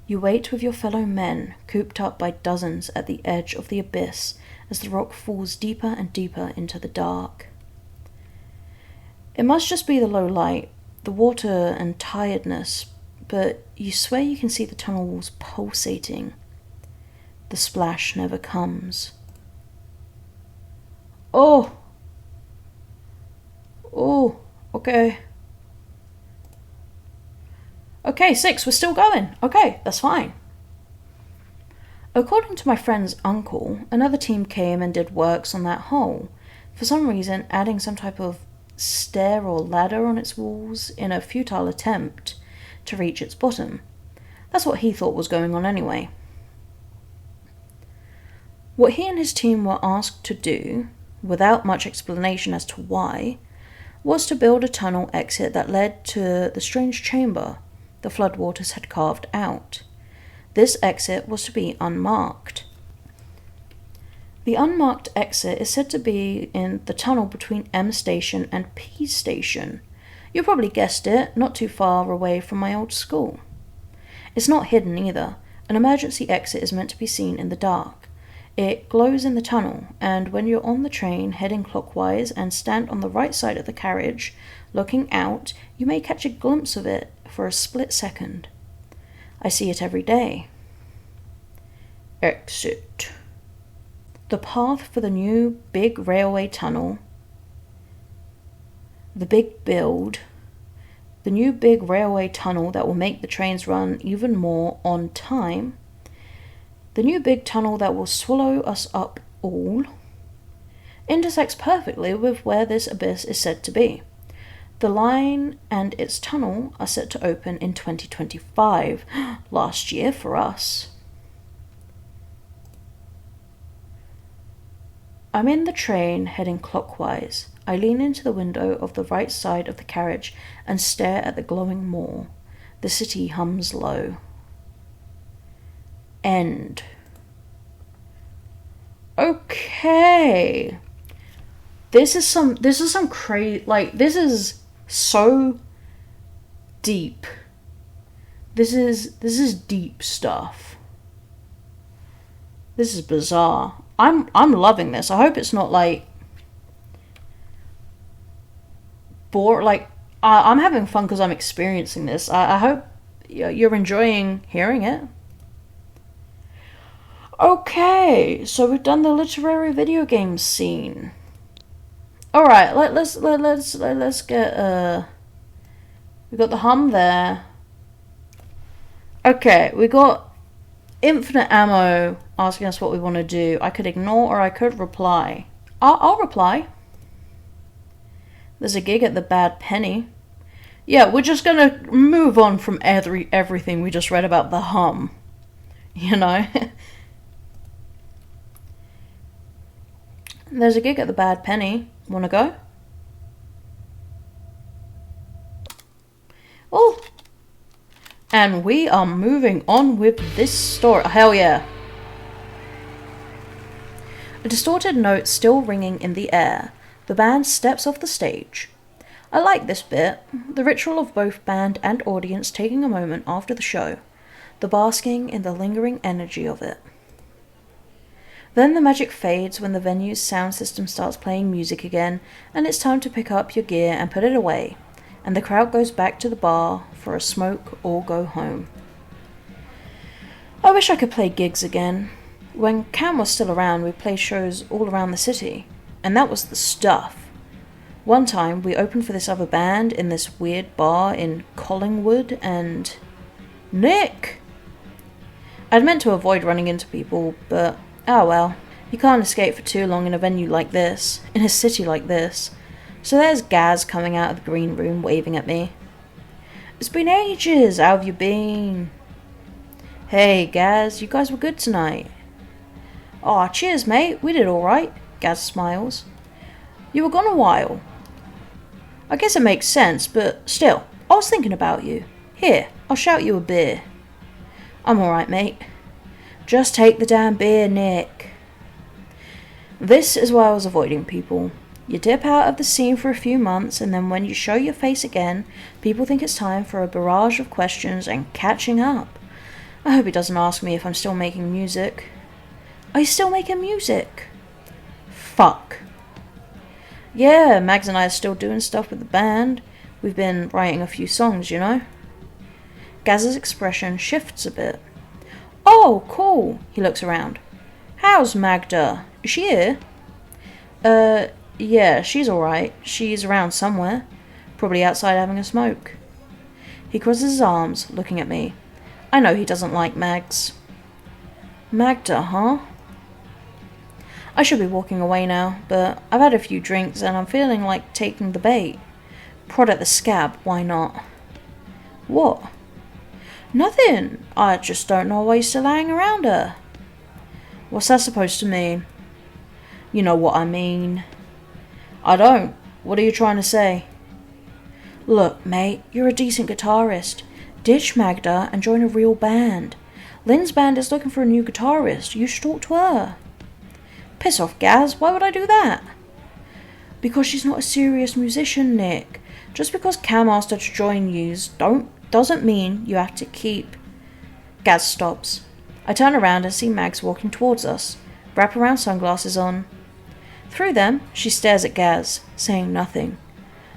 You wait with your fellow men, cooped up by dozens at the edge of the abyss, as the rock falls deeper and deeper into the dark. It must just be the low light, the water and tiredness, but you swear you can see the tunnel walls pulsating. The splash never comes. Oh! Oh, okay. Okay, 6, we're still going. Okay, that's fine. According to my friend's uncle, another team came and did works on that hole, for some reason adding some type of stair or ladder on its walls in a futile attempt to reach its bottom. That's what he thought was going on anyway. What he and his team were asked to do, without much explanation as to why, was to build a tunnel exit that led to the strange chamber the floodwaters had carved out. This exit was to be unmarked. The unmarked exit is said to be in the tunnel between M Station and P Station. You probably guessed it, not too far away from my old school. It's not hidden either. An emergency exit is meant to be seen in the dark. It glows in the tunnel, and when you're on the train heading clockwise and stand on the right side of the carriage, looking out, you may catch a glimpse of it for a split second. I see it every day. Exit. The path for the new big railway tunnel. The big build. The new big railway tunnel that will make the trains run even more on time. The new big tunnel that will swallow us up all. Intersects perfectly with where this abyss is said to be. The line and its tunnel are set to open in 2025, last year for us. I'm in the train heading clockwise. I lean into the window of the right side of the carriage and stare at the glowing moor. The city hums low. End. Okay. This is some crazy, like, this is so deep. This is deep stuff. This is bizarre. I'm loving this. I hope it's not like bore. Like, I'm having fun because I'm experiencing this. I hope you're enjoying hearing it. Okay, so we've done the literary video game scene. Alright, let's get we got the hum there. Okay, we got infinite ammo asking us what we want to do. I could ignore or I could reply. I'll reply. There's a gig at the Bad Penny. Yeah, we're just gonna move on from everything we just read about the hum. You know? There's a gig at the Bad Penny. Wanna go? Oh! And we are moving on with this story. Hell yeah. A distorted note still ringing in the air. The band steps off the stage. I like this bit. The ritual of both band and audience taking a moment after the show. The basking in the lingering energy of it. Then the magic fades when the venue's sound system starts playing music again, and it's time to pick up your gear and put it away, and the crowd goes back to the bar for a smoke or go home. I wish I could play gigs again. When Cam was still around, we played shows all around the city, and that was the stuff. One time, we opened for this other band in this weird bar in Collingwood, and... Nick! I'd meant to avoid running into people, but... oh well, you can't escape for too long in a venue like this, in a city like this. So there's Gaz coming out of the green room waving at me. It's been ages, how have you been? Hey Gaz, you guys were good tonight. Aw, cheers mate, we did alright, Gaz smiles. You were gone a while. I guess it makes sense, but still, I was thinking about you. Here, I'll shout you a beer. I'm alright mate. Just take the damn beer, Nick. This is why I was avoiding people. You dip out of the scene for a few months, and then when you show your face again, people think it's time for a barrage of questions and catching up. I hope he doesn't ask me if I'm still making music. Are you still making music? Fuck. Yeah, Mags and I are still doing stuff with the band. We've been writing a few songs, you know? Gaz's expression shifts a bit. Oh, cool. He looks around. How's Magda? Is she here? Yeah, she's alright. She's around somewhere. Probably outside having a smoke. He crosses his arms, looking at me. I know he doesn't like Mags. Magda, huh? I should be walking away now, but I've had a few drinks and I'm feeling like taking the bait. Prod at the scab, why not? What? Nothing. I just don't know why you're still hanging around her. What's that supposed to mean? You know what I mean. I don't. What are you trying to say? Look, mate, you're a decent guitarist. Ditch Magda and join a real band. Lynn's band is looking for a new guitarist. You should talk to her. Piss off, Gaz. Why would I do that? Because she's not a serious musician, Nick. Just because Cam asked her to join yous doesn't mean you have to keep... Gaz stops. I turn around and see Mags walking towards us, wraparound sunglasses on. Through them, she stares at Gaz, saying nothing.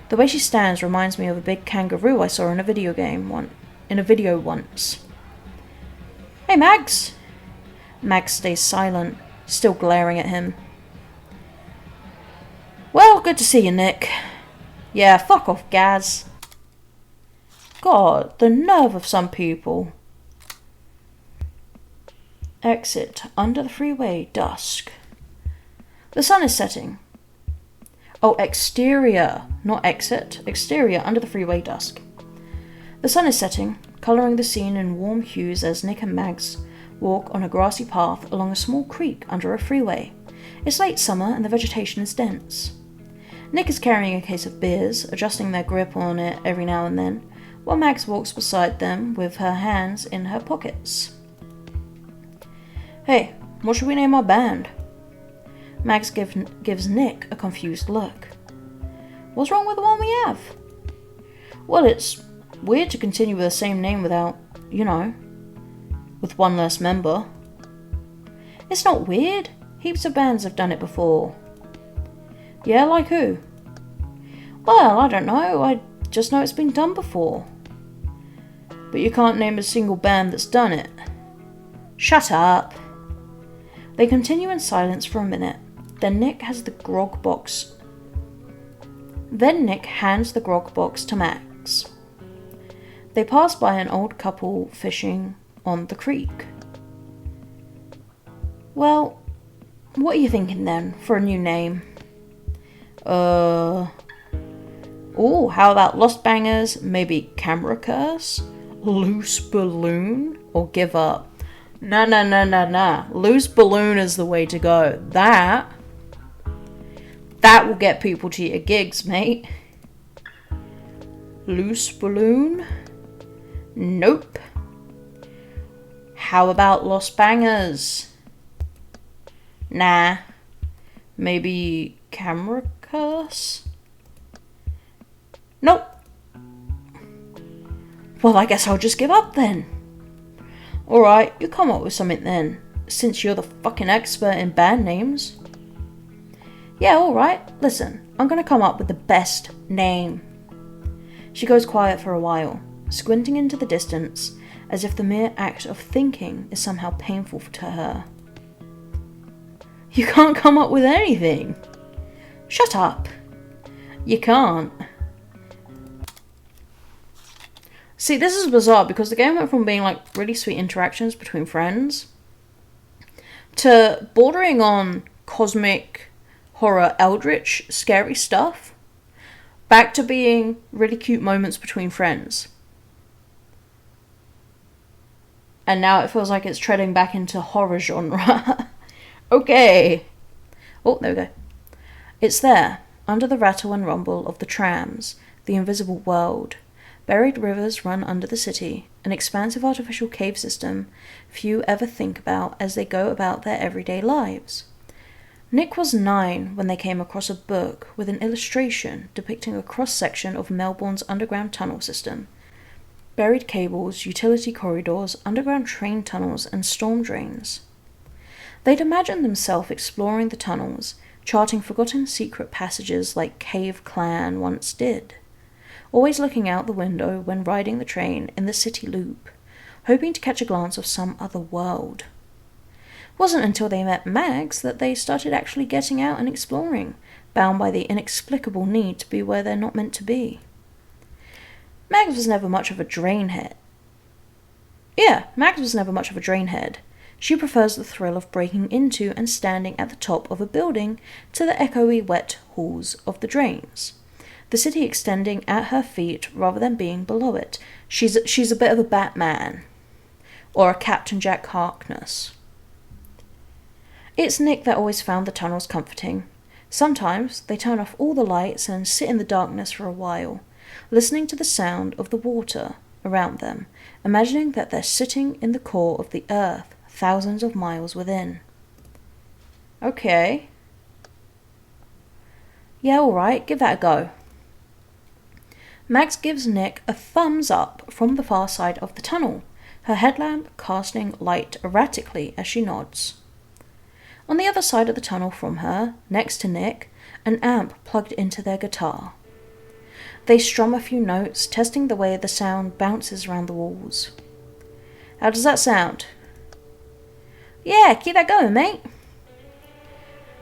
The way she stands reminds me of a big kangaroo I saw in a video once. Hey, Mags! Mags stays silent, still glaring at him. Well, good to see you, Nick. Yeah, fuck off, Gaz. God, the nerve of some people. Exit. Under the freeway. Dusk. The sun is setting. Oh, exterior. Not exit. Exterior. Under the freeway. Dusk. The sun is setting, colouring the scene in warm hues as Nick and Mags walk on a grassy path along a small creek under a freeway. It's late summer and the vegetation is dense. Nick is carrying a case of beers, adjusting their grip on it every now and then, while Mags walks beside them with her hands in her pockets. Hey, what should we name our band? Mags gives Nick a confused look. What's wrong with the one we have? Well, it's weird to continue with the same name without, with one less member. It's not weird. Heaps of bands have done it before. Yeah, like who? Well, I don't know. I just know it's been done before. But you can't name a single band that's done it. Shut up. They continue in silence for a minute. Then Nick hands the grog box to Max. They pass by an old couple fishing on the creek. Well, what are you thinking then for a new name? How about Lost Bangers? Maybe Camera Curse? Loose Balloon? Or Give Up? Nah. Loose Balloon is the way to go. That will get people to your gigs, mate. Loose Balloon? Nope. How about Lost Bangers? Nah. Maybe Camera Curse? Nope. Well, I guess I'll just give up then. Alright, you come up with something then, since you're the fucking expert in band names. Yeah, alright. Listen, I'm gonna come up with the best name. She goes quiet for a while, squinting into the distance, as if the mere act of thinking is somehow painful to her. You can't come up with anything. Shut up. You can't. See, this is bizarre because the game went from being like really sweet interactions between friends to bordering on cosmic horror, eldritch, scary stuff, back to being really cute moments between friends. And now it feels like it's treading back into horror genre. Okay. Oh, there we go. It's there, under the rattle and rumble of the trams, the invisible world. Buried rivers run under the city, an expansive artificial cave system few ever think about as they go about their everyday lives. Nick was 9 when they came across a book with an illustration depicting a cross-section of Melbourne's underground tunnel system. Buried cables, utility corridors, underground train tunnels, and storm drains. They'd imagined themselves exploring the tunnels, charting forgotten secret passages like Cave Clan once did. Always looking out the window when riding the train in the city loop, hoping to catch a glance of some other world. Wasn't until they met Mags that they started actually getting out and exploring, bound by the inexplicable need to be where they're not meant to be. Mags was never much of a drainhead. She prefers the thrill of breaking into and standing at the top of a building to the echoey wet halls of the drains. The city extending at her feet rather than being below it. She's a bit of a Batman. Or a Captain Jack Harkness. It's Nick that always found the tunnels comforting. Sometimes they turn off all the lights and sit in the darkness for a while, listening to the sound of the water around them, imagining that they're sitting in the core of the earth, thousands of miles within. Okay. Yeah, alright, give that a go. Max gives Nick a thumbs up from the far side of the tunnel, her headlamp casting light erratically as she nods. On the other side of the tunnel from her, next to Nick, an amp plugged into their guitar. They strum a few notes, testing the way the sound bounces around the walls. How does that sound? Yeah, keep that going, mate.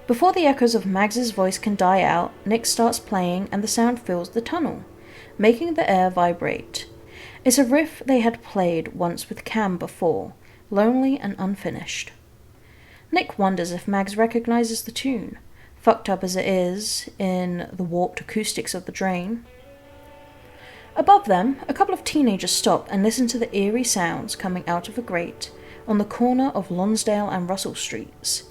Before the echoes of Mags's voice can die out, Nick starts playing and the sound fills the tunnel, making the air vibrate. It's a riff they had played once with Cam before, lonely and unfinished. Nick wonders if Mags recognizes the tune, fucked up as it is in the warped acoustics of the drain. Above them, a couple of teenagers stop and listen to the eerie sounds coming out of a grate on the corner of Lonsdale and Russell Streets.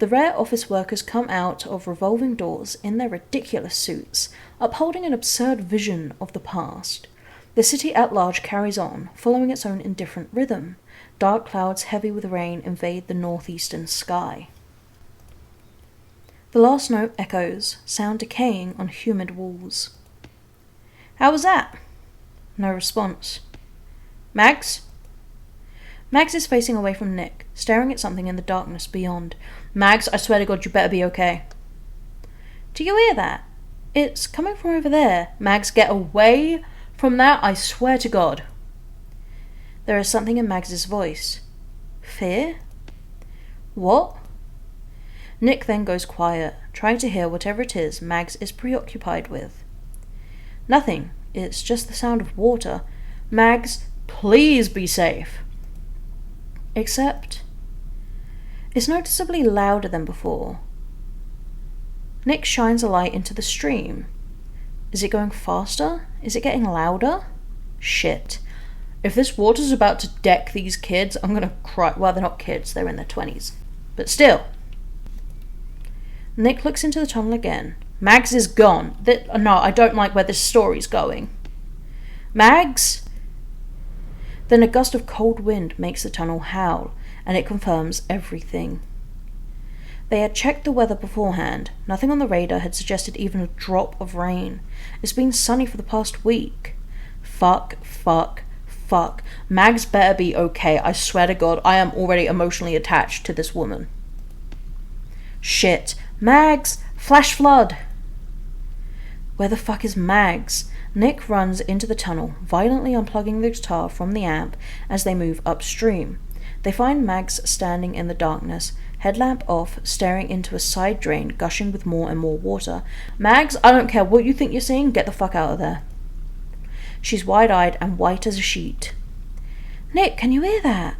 The rare office workers come out of revolving doors in their ridiculous suits, upholding an absurd vision of the past. The city at large carries on, following its own indifferent rhythm. Dark clouds heavy with rain invade the northeastern sky. The last note echoes, sound decaying on humid walls. How was that? No response. Mags? Mags is facing away from Nick, staring at something in the darkness beyond. Mags, I swear to God, you better be okay. Do you hear that? It's coming from over there. Mags, get away from that, I swear to God. There is something in Mags's voice. Fear? What? Nick then goes quiet, trying to hear whatever it is Mags is preoccupied with. Nothing. It's just the sound of water. Mags, please be safe. Except, it's noticeably louder than before. Nick shines a light into the stream. Is it going faster? Is it getting louder? Shit. If this water's about to deck these kids, I'm gonna cry. Well, they're not kids, they're in their 20s. But still. Nick looks into the tunnel again. Mags is gone. No, I don't like where this story's going. Mags? Then a gust of cold wind makes the tunnel howl, and it confirms everything. They had checked the weather beforehand. Nothing on the radar had suggested even a drop of rain. It's been sunny for the past week. Fuck. Mags better be okay. I swear to God, I am already emotionally attached to this woman. Shit. Mags! Flash flood! Where the fuck is Mags? Nick runs into the tunnel, violently unplugging the guitar from the amp as they move upstream. They find Mags standing in the darkness, headlamp off, staring into a side drain gushing with more and more water. Mags, I don't care what you think you're seeing, get the fuck out of there. She's wide-eyed and white as a sheet. Nick, can you hear that?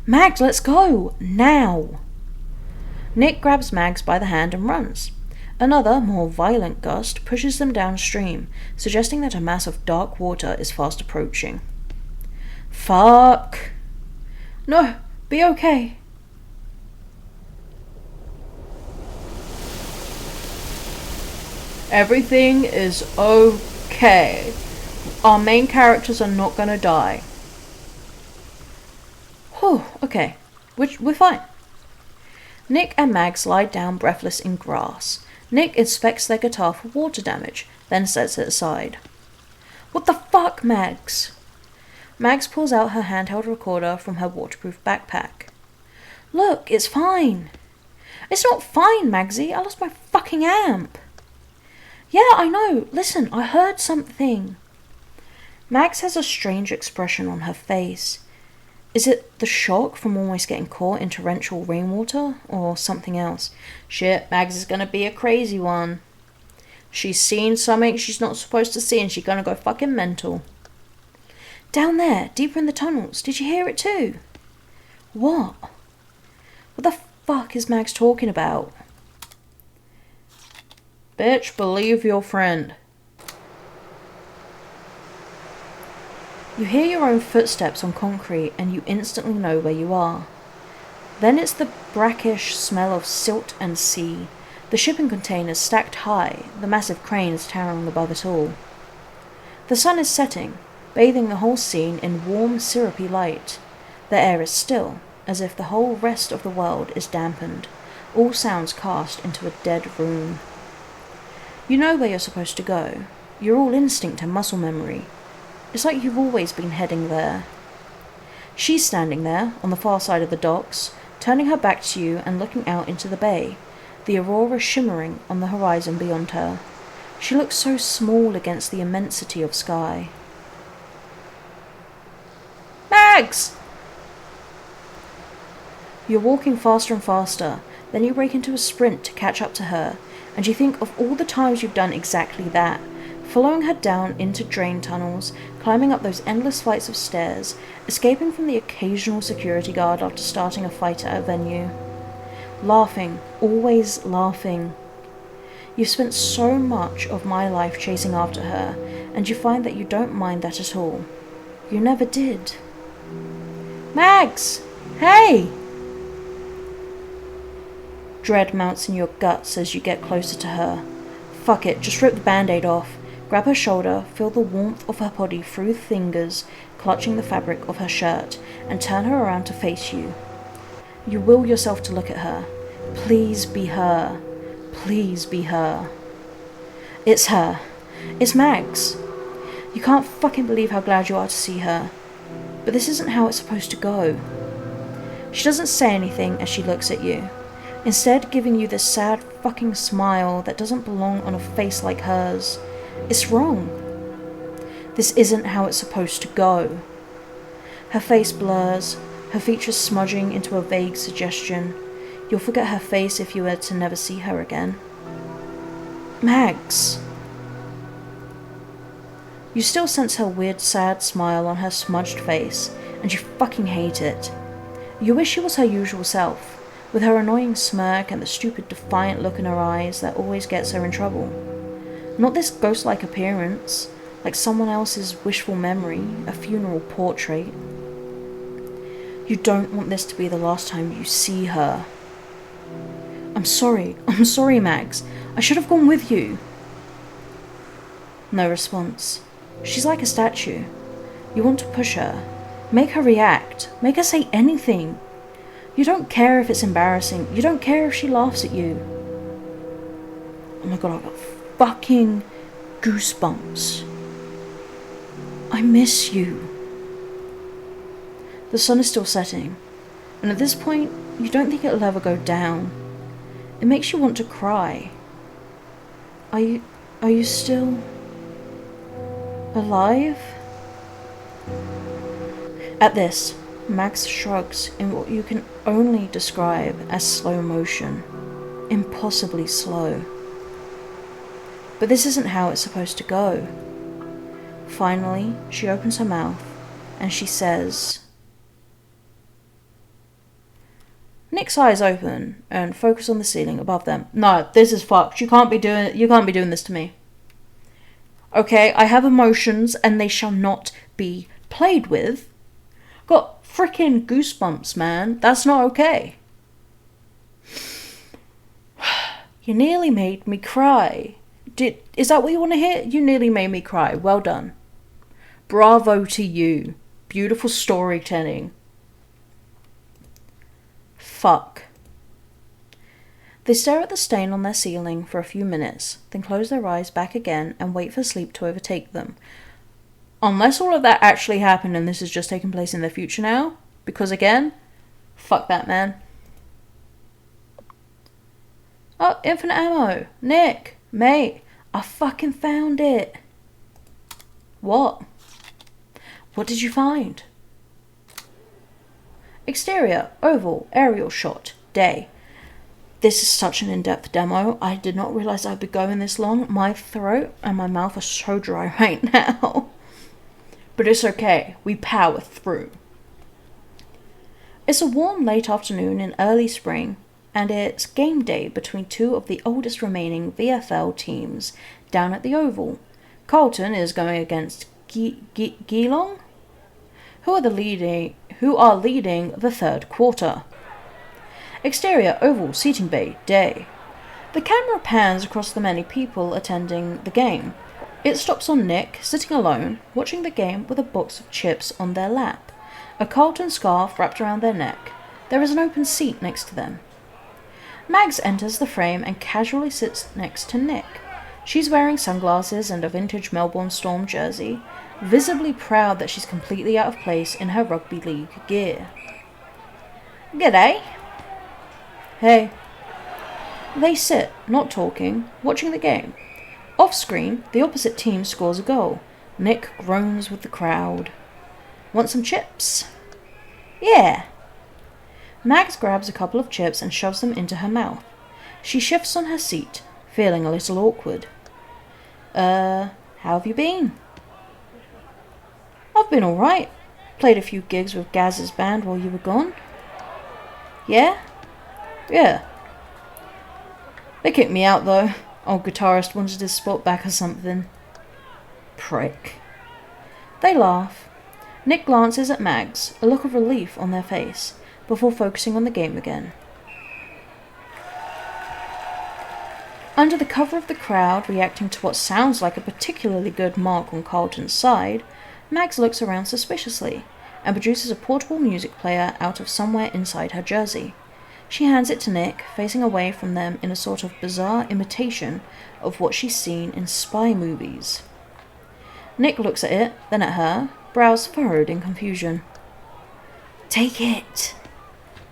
Mags, let's go! Now! Nick grabs Mags by the hand and runs. Another, more violent gust pushes them downstream, suggesting that a mass of dark water is fast approaching. Fuck! No, be okay. Everything is okay. Our main characters are not gonna die. Whew, okay. We're fine. Nick and Mags lie down breathless in grass. Nick inspects their guitar for water damage, then sets it aside. What the fuck, Mags? Mags pulls out her handheld recorder from her waterproof backpack. Look, it's fine. It's not fine, Magsy. I lost my fucking amp. Yeah, I know. Listen, I heard something. Mags has a strange expression on her face. Is it the shock from almost getting caught in torrential rainwater, or something else? Shit, Mags is gonna be a crazy one. She's seen something she's not supposed to see and she's gonna go fucking mental. Down there, deeper in the tunnels, did you hear it too? What? What the fuck is Mags talking about? Bitch, believe your friend. You hear your own footsteps on concrete and you instantly know where you are. Then it's the brackish smell of silt and sea, the shipping containers stacked high, the massive cranes towering above it all. The sun is setting, bathing the whole scene in warm, syrupy light. The air is still, as if the whole rest of the world is dampened, all sounds cast into a dead room. You know where you're supposed to go. You're all instinct and muscle memory. It's like you've always been heading there. She's standing there, on the far side of the docks, turning her back to you and looking out into the bay, the aurora shimmering on the horizon beyond her. She looks so small against the immensity of sky. Mags! You're walking faster and faster, then you break into a sprint to catch up to her, and you think of all the times you've done exactly that, following her down into drain tunnels, climbing up those endless flights of stairs, escaping from the occasional security guard after starting a fight at a venue. Laughing, always laughing. You've spent so much of my life chasing after her, and you find that you don't mind that at all. You never did. Mags! Hey! Dread mounts in your guts as you get closer to her. Fuck it, just rip the band-aid off. Grab her shoulder, feel the warmth of her body through fingers clutching the fabric of her shirt, and turn her around to face you. You will yourself to look at her. Please be her. Please be her. It's her. It's Mags. You can't fucking believe how glad you are to see her. But this isn't how it's supposed to go. She doesn't say anything as she looks at you, instead giving you this sad fucking smile that doesn't belong on a face like hers. It's wrong. This isn't how it's supposed to go. Her face blurs, her features smudging into a vague suggestion. You'll forget her face if you were to never see her again. Mags. You still sense her weird, sad smile on her smudged face, and you fucking hate it. You wish she was her usual self, with her annoying smirk and the stupid, defiant look in her eyes that always gets her in trouble. Not this ghost-like appearance, like someone else's wishful memory, a funeral portrait. You don't want this to be the last time you see her. I'm sorry, Mags. I should have gone with you. No response. She's like a statue. You want to push her, make her react, make her say anything. You don't care if it's embarrassing. You don't care if she laughs at you. Oh my god, I've got fucking goosebumps. I miss you. The sun is still setting, and at this point, you don't think it'll ever go down. It makes you want to cry. Are you still alive? At this, Max shrugs in what you can only describe as slow motion. Impossibly slow. But this isn't how it's supposed to go. Finally, she opens her mouth, and she says... Nick's eyes open and focus on the ceiling above them. No, this is fucked. You can't be doing this to me. Okay, I have emotions and they shall not be played with. Got freaking goosebumps, man. That's not okay. You nearly made me cry. Is that what you want to hear? You nearly made me cry. Well done. Bravo to you. Beautiful storytelling. Fuck. They stare at the stain on their ceiling for a few minutes, then close their eyes back again and wait for sleep to overtake them. Unless all of that actually happened and this is just taking place in the future now, because again, fuck that, man. Oh, infinite ammo. Nick, mate, I fucking found it. What? What did you find? Exterior, oval, aerial shot, day. This is such an in-depth demo. I did not realize I'd be going this long. My throat and my mouth are so dry right now. But it's okay. We power through. It's a warm late afternoon in early spring, and it's game day between two of the oldest remaining VFL teams down at the Oval. Carlton is going against Geelong, who are leading the third quarter. Exterior, oval, seating bay, day. The camera pans across the many people attending the game. It stops on Nick, sitting alone, watching the game with a box of chips on their lap, a Carlton scarf wrapped around their neck. There is an open seat next to them. Mags enters the frame and casually sits next to Nick. She's wearing sunglasses and a vintage Melbourne Storm jersey, visibly proud that she's completely out of place in her rugby league gear. G'day. Hey. They sit, not talking, watching the game. Off-screen, the opposite team scores a goal. Nick groans with the crowd. Want some chips? Yeah. Mags grabs a couple of chips and shoves them into her mouth. She shifts on her seat, feeling a little awkward. How have you been? I've been alright. Played a few gigs with Gaz's band while you were gone. Yeah? Yeah. They kicked me out though. Old guitarist wanted his spot back or something. Prick. They laugh. Nick glances at Mags, a look of relief on their face, before focusing on the game again. Under the cover of the crowd reacting to what sounds like a particularly good mark on Carlton's side, Mags looks around suspiciously and produces a portable music player out of somewhere inside her jersey. She hands it to Nick, facing away from them in a sort of bizarre imitation of what she's seen in spy movies. Nick looks at it, then at her, brows furrowed in confusion. Take it.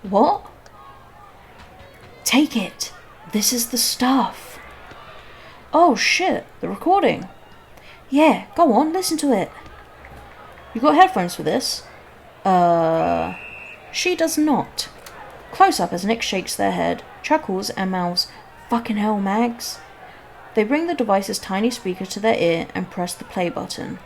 What? Take it. This is the stuff. Oh shit, the recording. Yeah, go on, listen to it. You got headphones for this? She does not. Close up as Nick shakes their head, chuckles, and mouths, "Fucking hell, Mags." They bring the device's tiny speaker to their ear and press the play button.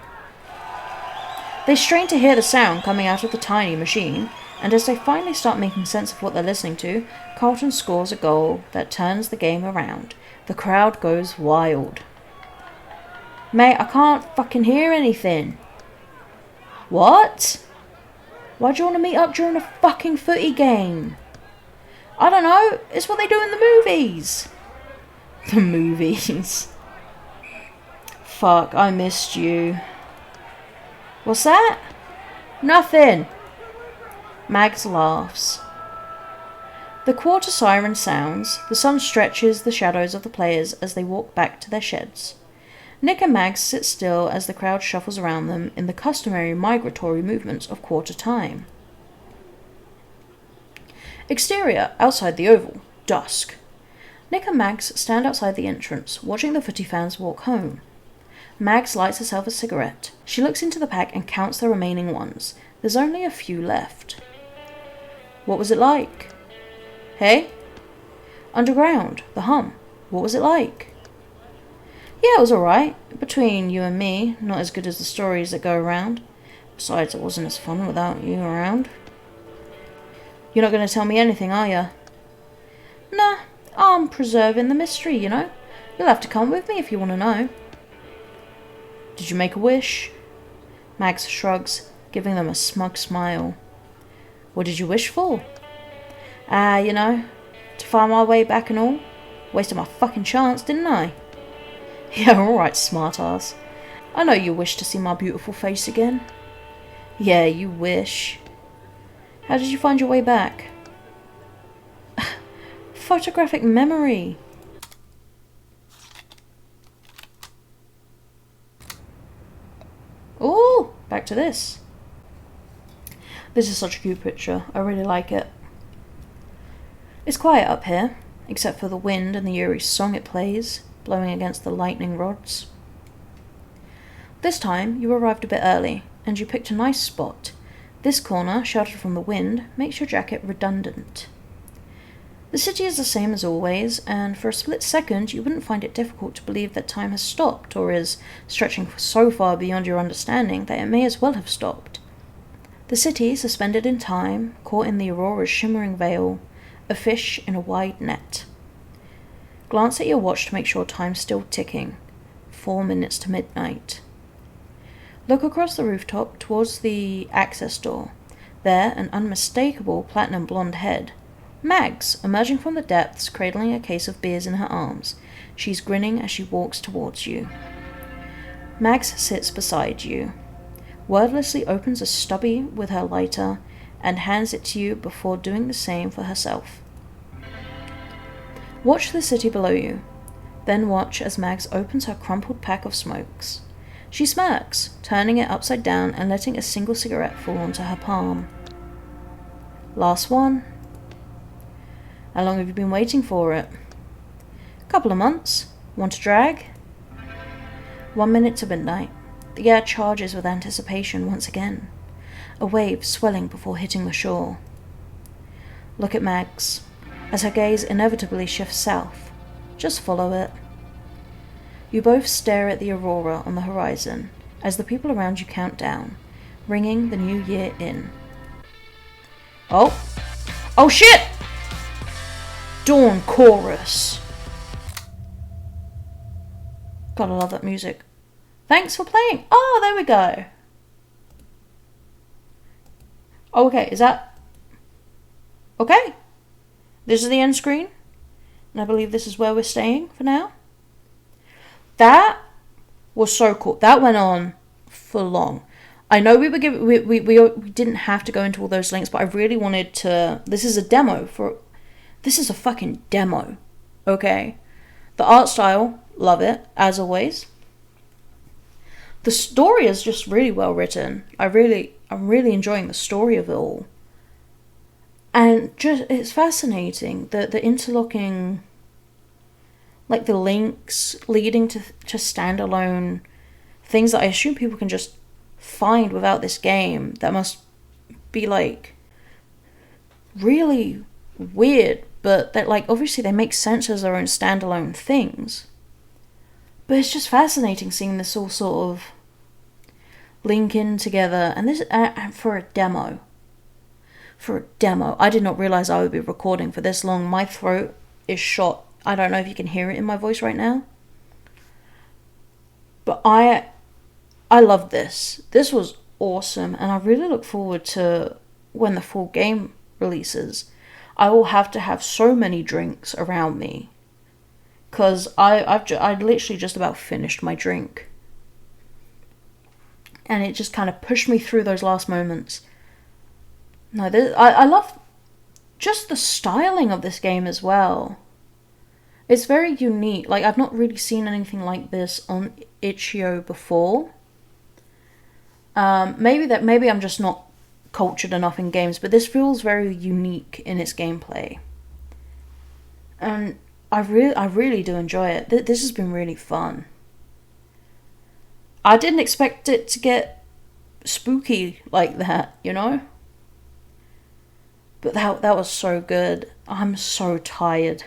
They strain to hear the sound coming out of the tiny machine, and as they finally start making sense of what they're listening to, Carlton scores a goal that turns the game around. The crowd goes wild. "Mate, I can't fucking hear anything." "What? Why do you want to meet up during a fucking footy game?" "I don't know, it's what they do in the movies." The movies. Fuck, I missed you. "What's that?" "Nothing." Mags laughs. The quarter siren sounds. The sun stretches the shadows of the players as they walk back to their sheds. Nick and Mags sit still as the crowd shuffles around them in the customary migratory movements of quarter time. Exterior, outside the oval, dusk. Nick and Mags stand outside the entrance, watching the footy fans walk home. Mags lights herself a cigarette. She looks into the pack and counts the remaining ones. There's only a few left. "What was it like?" "Hey?" "Underground, the hum. What was it like?" "Yeah, it was alright. Between you and me, not as good as the stories that go around. Besides, it wasn't as fun without you around." "You're not going to tell me anything, are you?" "Nah, I'm preserving the mystery, you know. You'll have to come with me if you want to know." "Did you make a wish?" Mags shrugs, giving them a smug smile. "What did you wish for?" You know, to find my way back and all. Wasted my fucking chance, didn't I?" "Yeah, alright, smartass. I know you wish to see my beautiful face again." "Yeah, you wish. How did you find your way back?" "Photographic memory." Ooh, back to this. This is such a cute picture. I really like it. It's quiet up here, except for the wind and the eerie song it plays, blowing against the lightning rods. This time, you arrived a bit early, and you picked a nice spot. This corner, sheltered from the wind, makes your jacket redundant. The city is the same as always, and for a split second you wouldn't find it difficult to believe that time has stopped, or is stretching so far beyond your understanding that it may as well have stopped. The city, suspended in time, caught in the aurora's shimmering veil, a fish in a wide net. Glance at your watch to make sure time's still ticking. 4 minutes to midnight. Look across the rooftop towards the access door. There, an unmistakable platinum blonde head. Mags, emerging from the depths, cradling a case of beers in her arms. She's grinning as she walks towards you. Mags sits beside you. Wordlessly opens a stubby with her lighter and hands it to you before doing the same for herself. Watch the city below you. Then watch as Mags opens her crumpled pack of smokes. She smirks, turning it upside down and letting a single cigarette fall onto her palm. Last one. How long have you been waiting for it? Couple of months. Want to drag? 1 minute to midnight. The air charges with anticipation once again. A wave swelling before hitting the shore. Look at Mags, as her gaze inevitably shifts south. Just follow it. You both stare at the aurora on the horizon as the people around you count down, ringing the new year in. Oh! Oh shit! Dawn chorus. Gotta love that music. Thanks for playing. Oh, there we go. Okay, is that... Okay. This is the end screen. And I believe this is where we're staying for now. That was so cool. That went on for long. I know we didn't have to go into all those links, but I really wanted to... This is a demo for... This is a fucking demo. Okay? The art style, love it, as always. The story is just really well written. I'm really enjoying the story of it all. And just, it's fascinating, the interlocking, like the links leading to standalone things that I assume people can just find without this game, that must be like really weird, but that, like, obviously they make sense as their own standalone things. But it's just fascinating seeing this all sort of link in together. And this, for a demo. I did not realize I would be recording for this long. My throat is shot. I don't know if you can hear it in my voice right now. But I loved this. This was awesome, and I really look forward to when the full game releases. I will have to have so many drinks around me, because I'd literally just about finished my drink, and it just kind of pushed me through those last moments. No, I love just the styling of this game as well. It's very unique. Like, I've not really seen anything like this on itch.io before. Maybe I'm just not cultured enough in games, but this feels very unique in its gameplay. And I really do enjoy it. This has been really fun. I didn't expect it to get spooky like that, you know? But that was so good. I'm so tired.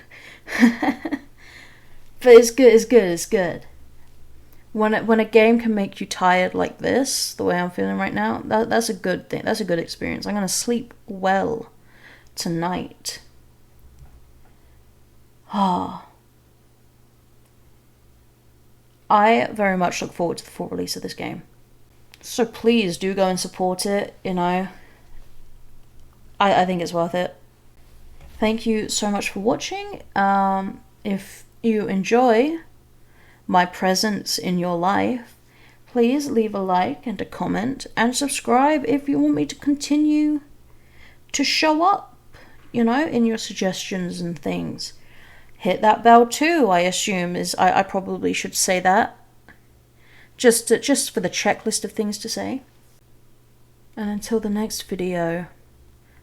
But it's good. When a game can make you tired like this, the way I'm feeling right now, that's a good thing. That's a good experience. I'm going to sleep well tonight. I very much look forward to the full release of this game. So please do go and support it, you know. I think it's worth it. Thank you so much for watching. If you enjoy my presence in your life, please leave a like and a comment and subscribe if you want me to continue to show up, you know, in your suggestions and things. Hit that bell too, I assume, I probably should say that. Just for the checklist of things to say. And until the next video,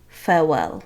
farewell.